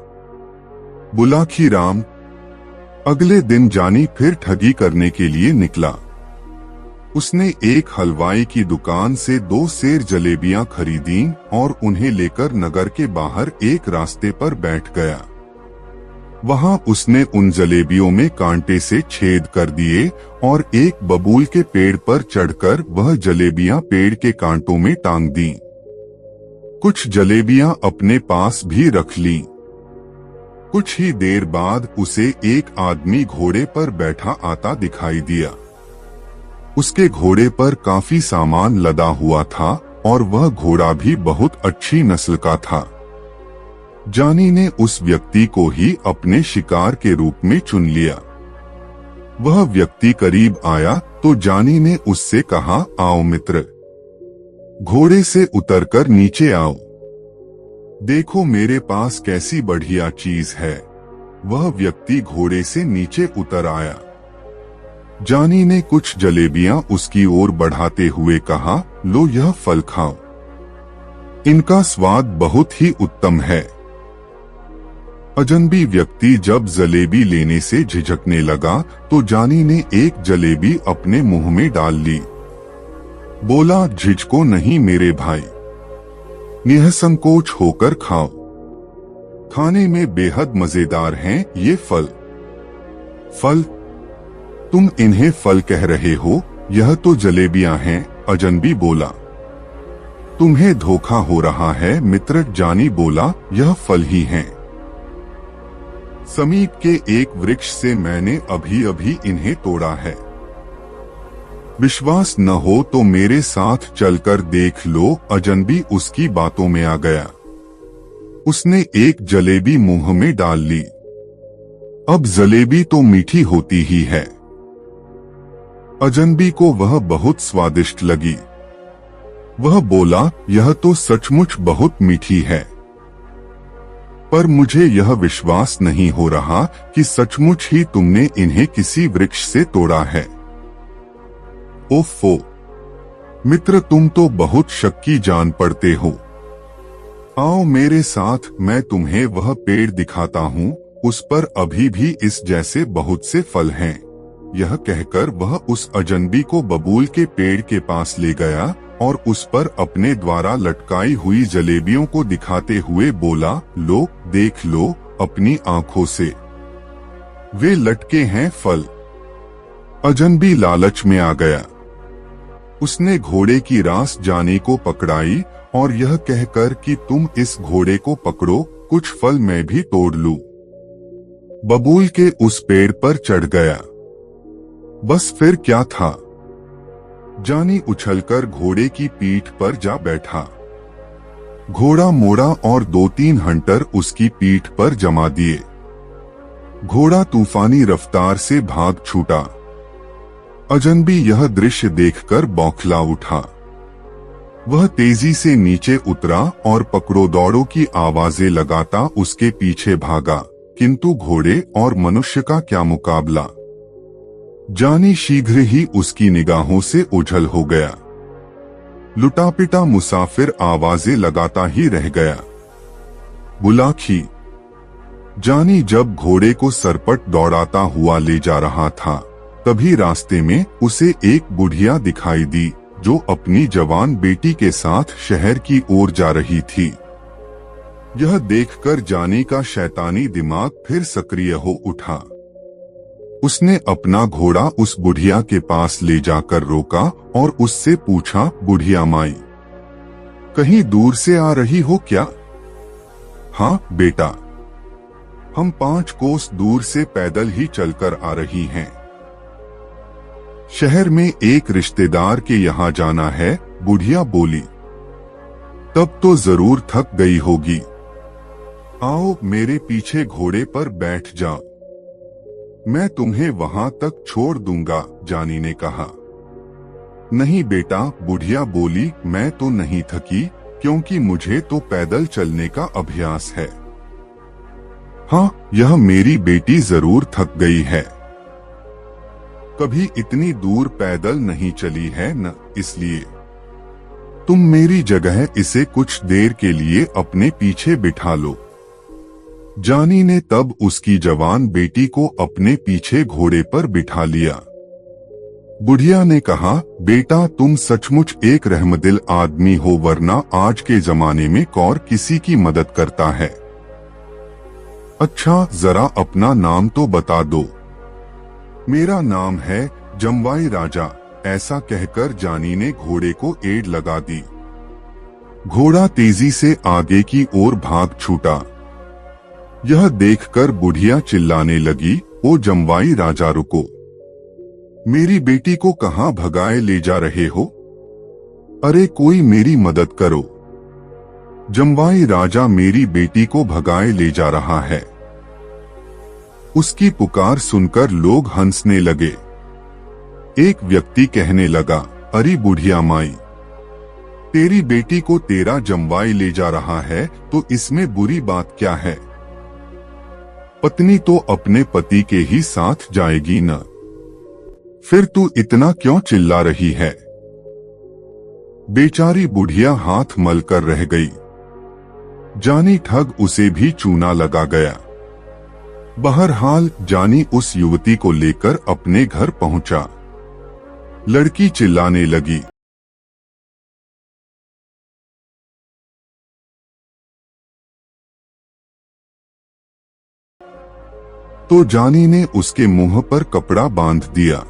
बुलाखी राम। अगले दिन जानी फिर ठगी करने के लिए निकला। उसने एक हलवाई की दुकान से 2 सेर जलेबियां खरीदी और उन्हें लेकर नगर के बाहर एक रास्ते पर बैठ गया। वहां उसने उन जलेबियों में कांटे से छेद कर दिए और एक बबूल के पेड़ पर चढ़कर वह जलेबियां पेड़ के कांटों में टांग दी। कुछ जलेबियां अपने पास भी रख ली। कुछ ही देर बाद उसे एक आदमी घोड़े पर बैठा आता दिखाई दिया। उसके घोड़े पर काफी सामान लदा हुआ था और वह घोड़ा भी बहुत अच्छी नस्ल का था। जानी ने उस व्यक्ति को ही अपने शिकार के रूप में चुन लिया। वह व्यक्ति करीब आया तो जानी ने उससे कहा, आओ मित्र, घोड़े से उतरकर नीचे आओ, देखो मेरे पास कैसी बढ़िया चीज है। वह व्यक्ति घोड़े से नीचे उतर आया। जानी ने कुछ जलेबियां उसकी ओर बढ़ाते हुए कहा, लो यह फल खाओ, इनका स्वाद बहुत ही उत्तम है। अजनबी व्यक्ति जब जलेबी लेने से झिझकने लगा तो जानी ने एक जलेबी अपने मुंह में डाल ली। बोला, झिझको नहीं मेरे भाई, निःसंकोच होकर खाओ, खाने में बेहद मजेदार हैं ये फल। फल? तुम इन्हें फल कह रहे हो, यह तो जलेबियां हैं, अजनबी बोला। तुम्हें धोखा हो रहा है मित्र, जानी बोला, यह फल ही हैं। समीप के एक वृक्ष से मैंने अभी अभी इन्हें तोड़ा है। विश्वास न हो तो मेरे साथ चलकर देख लो। अजनबी उसकी बातों में आ गया। उसने एक जलेबी मुंह में डाल ली। अब जलेबी तो मीठी होती ही है। अजनबी को वह बहुत स्वादिष्ट लगी। वह बोला, यह तो सचमुच बहुत मीठी है, पर मुझे यह विश्वास नहीं हो रहा कि सचमुच ही तुमने इन्हें किसी वृक्ष से तोड़ा है। ओफो मित्र, तुम तो बहुत शक्की जान पड़ते हो। आओ मेरे साथ, मैं तुम्हें वह पेड़ दिखाता हूँ, उस पर अभी भी इस जैसे बहुत से फल हैं। यह कहकर वह उस अजनबी को बबूल के पेड़ के पास ले गया और उस पर अपने द्वारा लटकाई हुई जलेबियों को दिखाते हुए बोला, लो देख लो अपनी आंखों से, वे लटके हैं फल। अजनबी लालच में आ गया। उसने घोड़े की रास जानी को पकड़ाई और यह कहकर कि तुम इस घोड़े को पकड़ो, कुछ फल मैं भी तोड़ लूं। बबूल के उस पेड़ पर चढ़ गया। बस फिर क्या था, जानी उछलकर घोड़े की पीठ पर जा बैठा। घोड़ा मोड़ा और 2-3 हंटर उसकी पीठ पर जमा दिए। घोड़ा तूफानी रफ्तार से भाग छूटा। अजनबी यह दृश्य देखकर बौखला उठा। वह तेजी से नीचे उतरा और पकड़ो दौड़ो की आवाजें लगाता उसके पीछे भागा, किंतु घोड़े और मनुष्य का क्या मुकाबला। जानी शीघ्र ही उसकी निगाहों से ओझल हो गया। लुटापिटा मुसाफिर आवाजें लगाता ही रह गया। बुलाखी। जानी जब घोड़े को सरपट दौड़ाता हुआ ले जा रहा था, तभी रास्ते में उसे एक बुढ़िया दिखाई दी जो अपनी जवान बेटी के साथ शहर की ओर जा रही थी। यह देखकर जानी का शैतानी दिमाग फिर सक्रिय हो उठा। उसने अपना घोड़ा उस बुढ़िया के पास ले जाकर रोका और उससे पूछा, बुढ़िया माई, कहीं दूर से आ रही हो क्या? हाँ बेटा, हम 5 कोस दूर से पैदल ही चलकर आ रही हैं। शहर में एक रिश्तेदार के यहाँ जाना है, बुढ़िया बोली। तब तो जरूर थक गई होगी। आओ मेरे पीछे घोड़े पर बैठ जाओ, मैं तुम्हें वहां तक छोड़ दूंगा, जानी ने कहा। नहीं बेटा, बुढ़िया बोली, मैं तो नहीं थकी, क्योंकि मुझे तो पैदल चलने का अभ्यास है। हाँ, यह मेरी बेटी जरूर थक गई है, कभी इतनी दूर पैदल नहीं चली है न, इसलिए तुम मेरी जगह इसे कुछ देर के लिए अपने पीछे बिठा लो। जानी ने तब उसकी जवान बेटी को अपने पीछे घोड़े पर बिठा लिया। बुढ़िया ने कहा, बेटा तुम सचमुच एक रहमदिल आदमी हो, वरना आज के जमाने में कौन किसी की मदद करता है। अच्छा जरा अपना नाम तो बता दो। मेरा नाम है जमवाई राजा, ऐसा कहकर जानी ने घोड़े को एड़ लगा दी। घोड़ा तेजी से आगे की ओर भाग छूटा। यह देखकर बुढ़िया चिल्लाने लगी, ओ जमवाई राजा रुको, मेरी बेटी को कहां भगाए ले जा रहे हो? अरे कोई मेरी मदद करो, जम्बाई राजा मेरी बेटी को भगाए ले जा रहा है। उसकी पुकार सुनकर लोग हंसने लगे। एक व्यक्ति कहने लगा, अरे बुढ़िया माई, तेरी बेटी को तेरा जम्बाई ले जा रहा है तो इसमें बुरी बात क्या है? पत्नी तो अपने पति के ही साथ जाएगी न, फिर तू इतना क्यों चिल्ला रही है? बेचारी बुढ़िया हाथ मल कर रह गई। जानी ठग उसे भी चूना लगा गया। बहरहाल जानी उस युवती को लेकर अपने घर पहुंचा। लड़की चिल्लाने लगी, तो जानी ने उसके मुंह पर कपड़ा बांध दिया।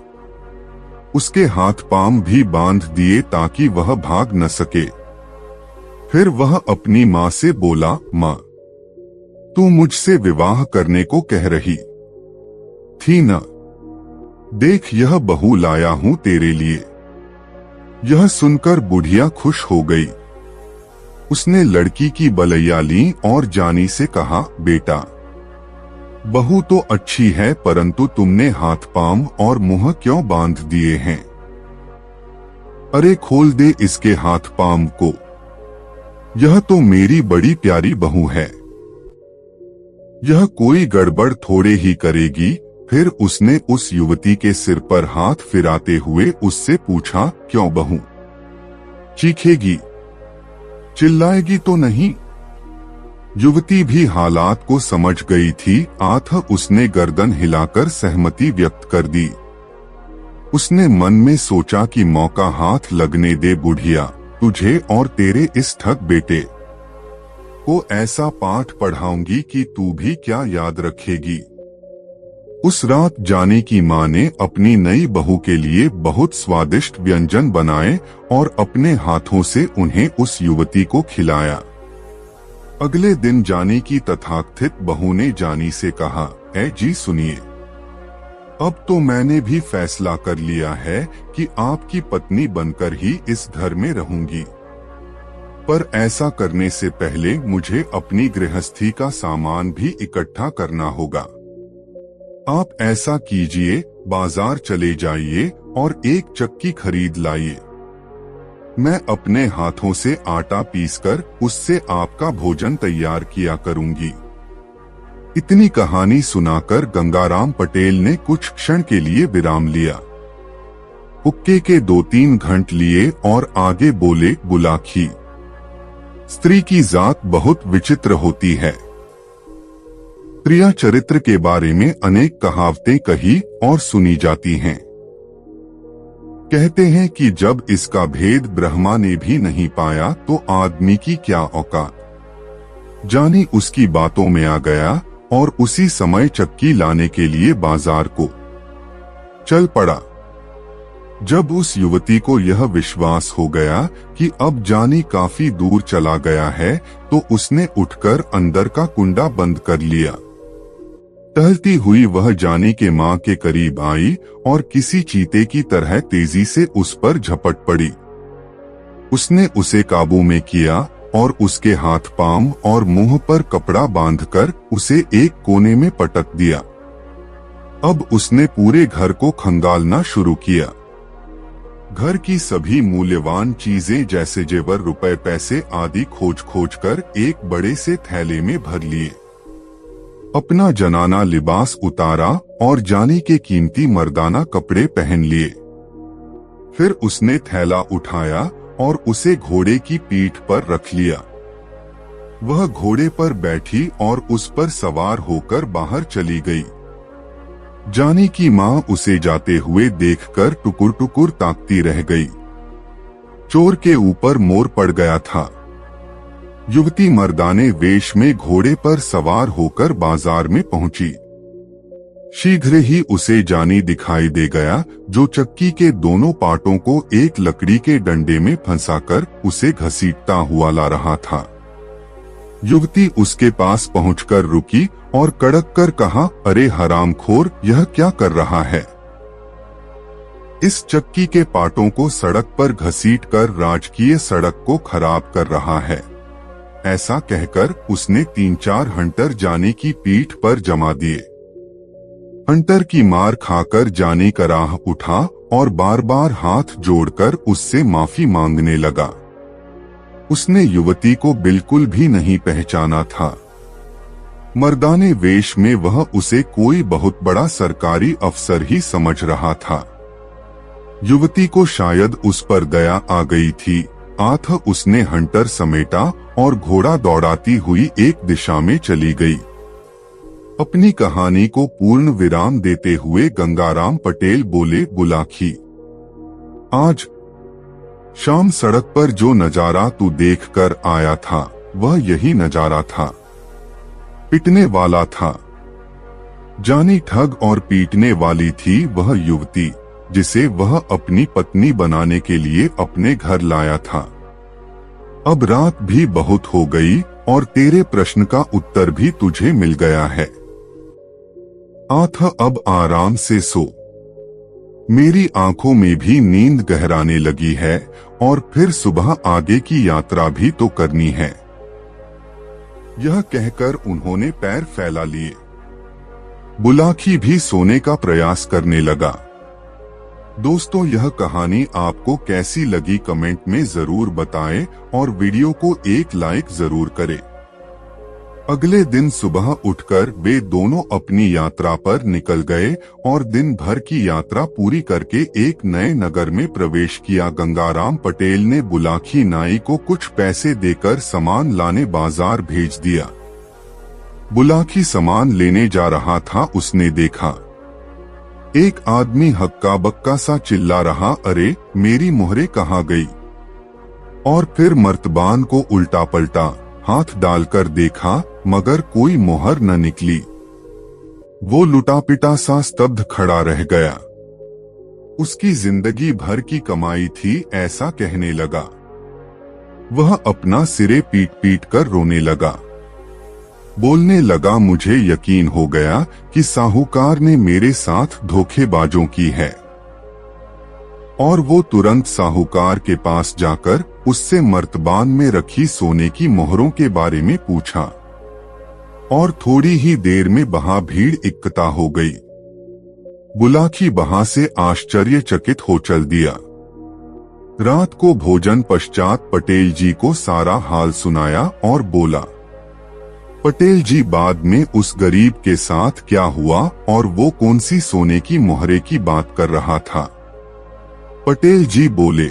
उसके हाथ पांव भी बांध दिए ताकि वह भाग न सके। फिर वह अपनी माँ से बोला, माँ, तू मुझसे विवाह करने को कह रही थी न? देख यह बहू लाया हूं तेरे लिए। यह सुनकर बुढ़िया खुश हो गई। उसने लड़की की बलैया ली और जानी से कहा, बेटा, बहू तो अच्छी है परंतु तुमने हाथ पांव और मुंह क्यों बांध दिए हैं? अरे खोल दे इसके हाथ पांव को, यह तो मेरी बड़ी प्यारी बहू है। यह कोई गड़बड़ थोड़े ही करेगी। फिर उसने उस युवती के सिर पर हाथ फिराते हुए उससे पूछा, क्यों बहू, चीखेगी, चिल्लाएगी तो नहीं? युवती भी हालात को समझ गई थी। उसने गर्दन हिलाकर सहमति व्यक्त कर दी। उसने मन में सोचा कि मौका हाथ लगने दे बुढ़िया, तुझे और तेरे इस ठग बेटे को ऐसा पाठ पढ़ाऊंगी कि तू भी क्या याद रखेगी। उस रात जानी की माँ ने अपनी नई बहू के लिए बहुत स्वादिष्ट व्यंजन बनाए और अपने हाथों से उन्हें उस युवती को खिलाया। अगले दिन जानी की तथाकथित बहू ने जानी से कहा, ऐ जी सुनिए, अब तो मैंने भी फैसला कर लिया है कि आपकी पत्नी बनकर ही इस घर में रहूंगी। पर ऐसा करने से पहले मुझे अपनी गृहस्थी का सामान भी इकट्ठा करना होगा। आप ऐसा कीजिए, बाजार चले जाइए और एक चक्की खरीद लाइए। मैं अपने हाथों से आटा पीसकर उससे आपका भोजन तैयार किया करूंगी। इतनी कहानी सुनाकर गंगाराम पटेल ने कुछ क्षण के लिए विराम लिया। हुक्के के 2-3 घंट लिए और आगे बोले, बुलाखी, स्त्री की जात बहुत विचित्र होती है। प्रिया चरित्र के बारे में अनेक कहावतें कही और सुनी जाती हैं। कहते हैं कि जब इसका भेद ब्रह्मा ने भी नहीं पाया तो आदमी की क्या औकात। जानी उसकी बातों में आ गया और उसी समय चक्की लाने के लिए बाजार को चल पड़ा। जब उस युवती को यह विश्वास हो गया कि अब जानी काफी दूर चला गया है तो उसने उठकर अंदर का कुंडा बंद कर लिया। टहलती हुई वह जानी के माँ के करीब आई और किसी चीते की तरह तेजी से उस पर झपट पड़ी। उसने उसे काबू में किया और उसके हाथ पांव और मुंह पर कपड़ा बांधकर उसे एक कोने में पटक दिया। अब उसने पूरे घर को खंगालना शुरू किया। घर की सभी मूल्यवान चीजें जैसे जेवर, रुपए, पैसे आदि खोज खोज कर एक बड़े से थैले में भर लिए। अपना जनाना लिबास उतारा और जानी के कीमती मर्दाना कपड़े पहन लिए। फिर उसने थैला उठाया और उसे घोड़े की पीठ पर रख लिया। वह घोड़े पर बैठी और उस पर सवार होकर बाहर चली गई। जानी की माँ उसे जाते हुए देखकर टुकुर टुकुर ताकती रह गई। चोर के ऊपर मोर पड़ गया था। युवती मर्दाने वेश में घोड़े पर सवार होकर बाजार में पहुंची। शीघ्र ही उसे जानी दिखाई दे गया, जो चक्की के दोनों पाटों को एक लकड़ी के डंडे में फंसाकर उसे घसीटता हुआ ला रहा था। युवती उसके पास पहुंचकर रुकी और कड़क कर कहा, अरे हरामखोर, यह क्या कर रहा है? इस चक्की के पाटों को सड़क पर घसीटकर राजकीय सड़क को खराब कर रहा है। ऐसा कहकर उसने 3-4 हंटर जानी की पीठ पर जमा दिए। हंटर की मार खाकर जानी का राह उठा और बार बार हाथ जोड़कर उससे माफी मांगने लगा। उसने युवती को बिल्कुल भी नहीं पहचाना था। मर्दाने वेश में वह उसे कोई बहुत बड़ा सरकारी अफसर ही समझ रहा था। युवती को शायद उस पर दया आ गई थी। आथ उसने हंटर समेटा और घोड़ा दौड़ाती हुई एक दिशा में चली गई। अपनी कहानी को पूर्ण विराम देते हुए गंगाराम पटेल बोले, बुलाखी, आज शाम सड़क पर जो नजारा तू देखकर आया था वह यही नजारा था। पिटने वाला था। जानी ठग और पीटने वाली थी वह युवती जिसे वह अपनी पत्नी बनाने के लिए अपने घर लाया था। अब रात भी बहुत हो गई और तेरे प्रश्न का उत्तर भी तुझे मिल गया है। आथ अब आराम से सो। मेरी आंखों में भी नींद गहराने लगी है और फिर सुबह आगे की यात्रा भी तो करनी है। यह कहकर उन्होंने पैर फैला लिए। बुलाखी भी सोने का प्रयास करने लगा। दोस्तों, यह कहानी आपको कैसी लगी कमेंट में जरूर बताएं और वीडियो को एक लाइक जरूर करें। अगले दिन सुबह उठकर वे दोनों अपनी यात्रा पर निकल गए और दिन भर की यात्रा पूरी करके एक नए नगर में प्रवेश किया। गंगाराम पटेल ने बुलाखी नाई को कुछ पैसे देकर सामान लाने बाजार भेज दिया। बुलाखी सामान लेने जा रहा था, उसने देखा एक आदमी हक्का बक्का सा चिल्ला रहा, अरे मेरी मोहरे कहाँ गई? और फिर मर्तबान को उल्टा पलटा हाथ डालकर देखा मगर कोई मोहर न निकली। वो लुटा पिटा सा स्तब्ध खड़ा रह गया। उसकी जिंदगी भर की कमाई थी, ऐसा कहने लगा। वह अपना सिरे पीट पीट कर रोने लगा। बोलने लगा, मुझे यकीन हो गया कि साहूकार ने मेरे साथ धोखेबाजों की है। और वो तुरंत साहूकार के पास जाकर उससे मर्तबान में रखी सोने की मोहरों के बारे में पूछा और थोड़ी ही देर में वहां भीड़ इकट्ठा हो गई। बुलाखी वहां से आश्चर्यचकित हो चल दिया। रात को भोजन पश्चात पटेल जी को सारा हाल सुनाया और बोला, पटेल जी, बाद में उस गरीब के साथ क्या हुआ और वो कौन सी सोने की मोहरे की बात कर रहा था? पटेल जी बोले,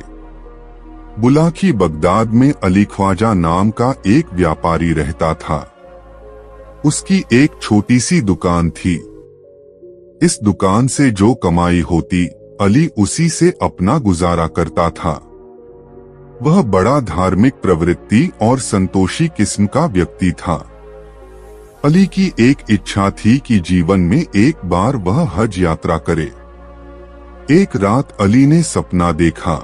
बुलाखी, बगदाद में अली ख्वाजा नाम का एक व्यापारी रहता था। उसकी एक छोटी सी दुकान थी। इस दुकान से जो कमाई होती अली उसी से अपना गुजारा करता था। वह बड़ा धार्मिक प्रवृत्ति और संतोषी किस्म का व्यक्ति था। अली की एक इच्छा थी कि जीवन में एक बार वह हज यात्रा करे। एक रात अली ने सपना देखा।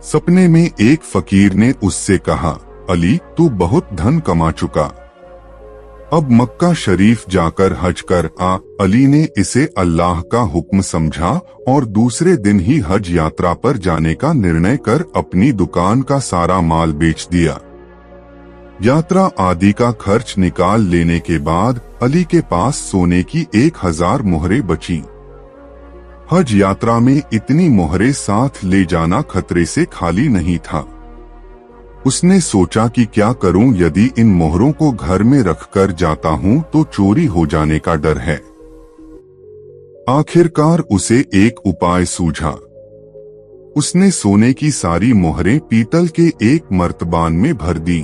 सपने में एक फकीर ने उससे कहा, अली, तू बहुत धन कमा चुका, अब मक्का शरीफ जाकर हज कर आ। अली ने इसे अल्लाह का हुक्म समझा और दूसरे दिन ही हज यात्रा पर जाने का निर्णय कर अपनी दुकान का सारा माल बेच दिया। यात्रा आदि का खर्च निकाल लेने के बाद अली के पास सोने की 1000 मोहरें बची। हज यात्रा में इतनी मोहरें साथ ले जाना खतरे से खाली नहीं था। उसने सोचा कि क्या करूं, यदि इन मोहरों को घर में रखकर जाता हूं तो चोरी हो जाने का डर है। आखिरकार उसे एक उपाय सूझा। उसने सोने की सारी मोहरें पीतल के एक मर्तबान में भर दी।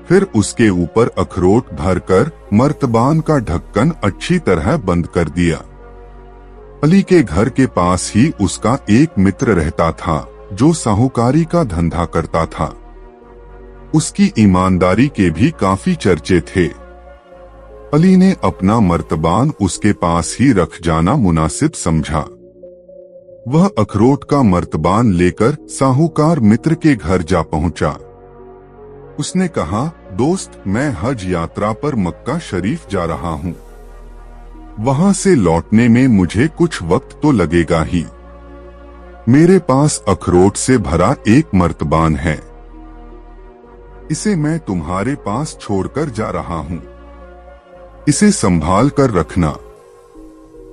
फिर उसके ऊपर अखरोट भरकर मर्तबान का ढक्कन अच्छी तरह बंद कर दिया। अली के घर के पास ही उसका एक मित्र रहता था जो साहूकारी का धंधा करता था। उसकी ईमानदारी के भी काफी चर्चे थे। अली ने अपना मर्तबान उसके पास ही रख जाना मुनासिब समझा। वह अखरोट का मर्तबान लेकर साहूकार मित्र के घर जा पहुंचा। उसने कहा, दोस्त, मैं हज यात्रा पर मक्का शरीफ जा रहा हूँ। वहां से लौटने में मुझे कुछ वक्त तो लगेगा ही। मेरे पास अखरोट से भरा एक मर्तबान है, इसे मैं तुम्हारे पास छोड़कर जा रहा हूँ। इसे संभाल कर रखना।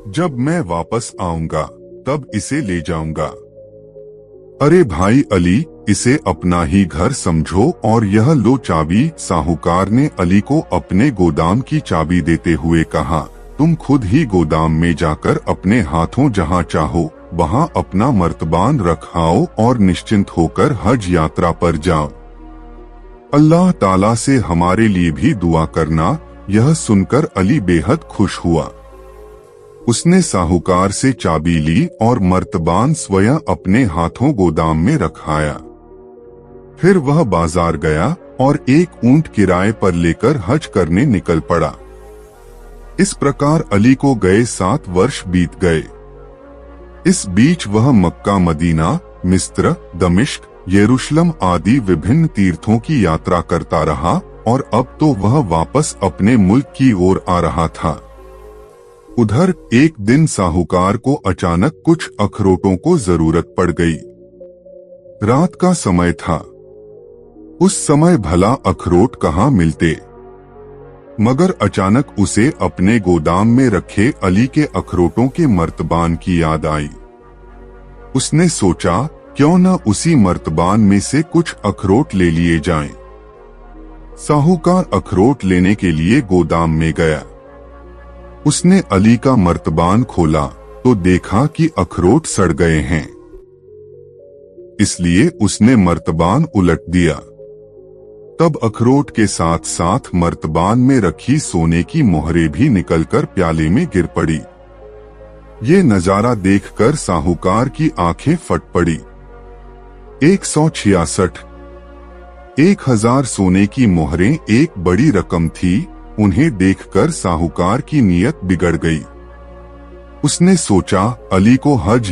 जब मैं वापस आऊंगा तब इसे ले जाऊंगा। अरे भाई अली, इसे अपना ही घर समझो और यह लो चाबी। साहूकार ने अली को अपने गोदाम की चाबी देते हुए कहा, तुम खुद ही गोदाम में जाकर अपने हाथों जहां चाहो वहां अपना मर्तबान रखाओ और निश्चिंत होकर हज यात्रा पर जाओ। अल्लाह ताला से हमारे लिए भी दुआ करना। यह सुनकर अली बेहद खुश हुआ। उसने साहूकार से चाबी ली और मर्तबान स्वयं अपने हाथों गोदाम में रखाया। फिर वह बाजार गया और एक ऊंट किराए पर लेकर हज करने निकल पड़ा। इस प्रकार अली को गए 7 वर्ष बीत गए। इस बीच वह मक्का, मदीना, मिस्र, दमिश्क, यरूशलेम आदि विभिन्न तीर्थों की यात्रा करता रहा और अब तो वह वापस अपने मुल्क की ओर आ रहा था। उधर एक दिन साहूकार को अचानक कुछ अखरोटों को जरूरत पड़ गई। रात का समय था। उस समय भला अखरोट कहाँ मिलते, मगर अचानक उसे अपने गोदाम में रखे अली के अखरोटों के मर्तबान की याद आई। उसने सोचा, क्यों न उसी मर्तबान में से कुछ अखरोट ले लिए जाएं। साहूकार अखरोट लेने के लिए गोदाम में गया। उसने अली का मर्तबान खोला तो देखा कि अखरोट सड़ गए हैं। इसलिए उसने मर्तबान उलट दिया। तब अखरोट के साथ साथ मर्तबान में रखी सोने की मोहरें भी निकलकर प्याले में गिर पड़ी। ये नजारा देखकर साहूकार की आंखें फट पड़ी। 166 1000 सोने की मोहरें एक बड़ी रकम थी। उन्हें देखकर साहूकार की नीयत बिगड़ गई। उसने सोचा, अली को हज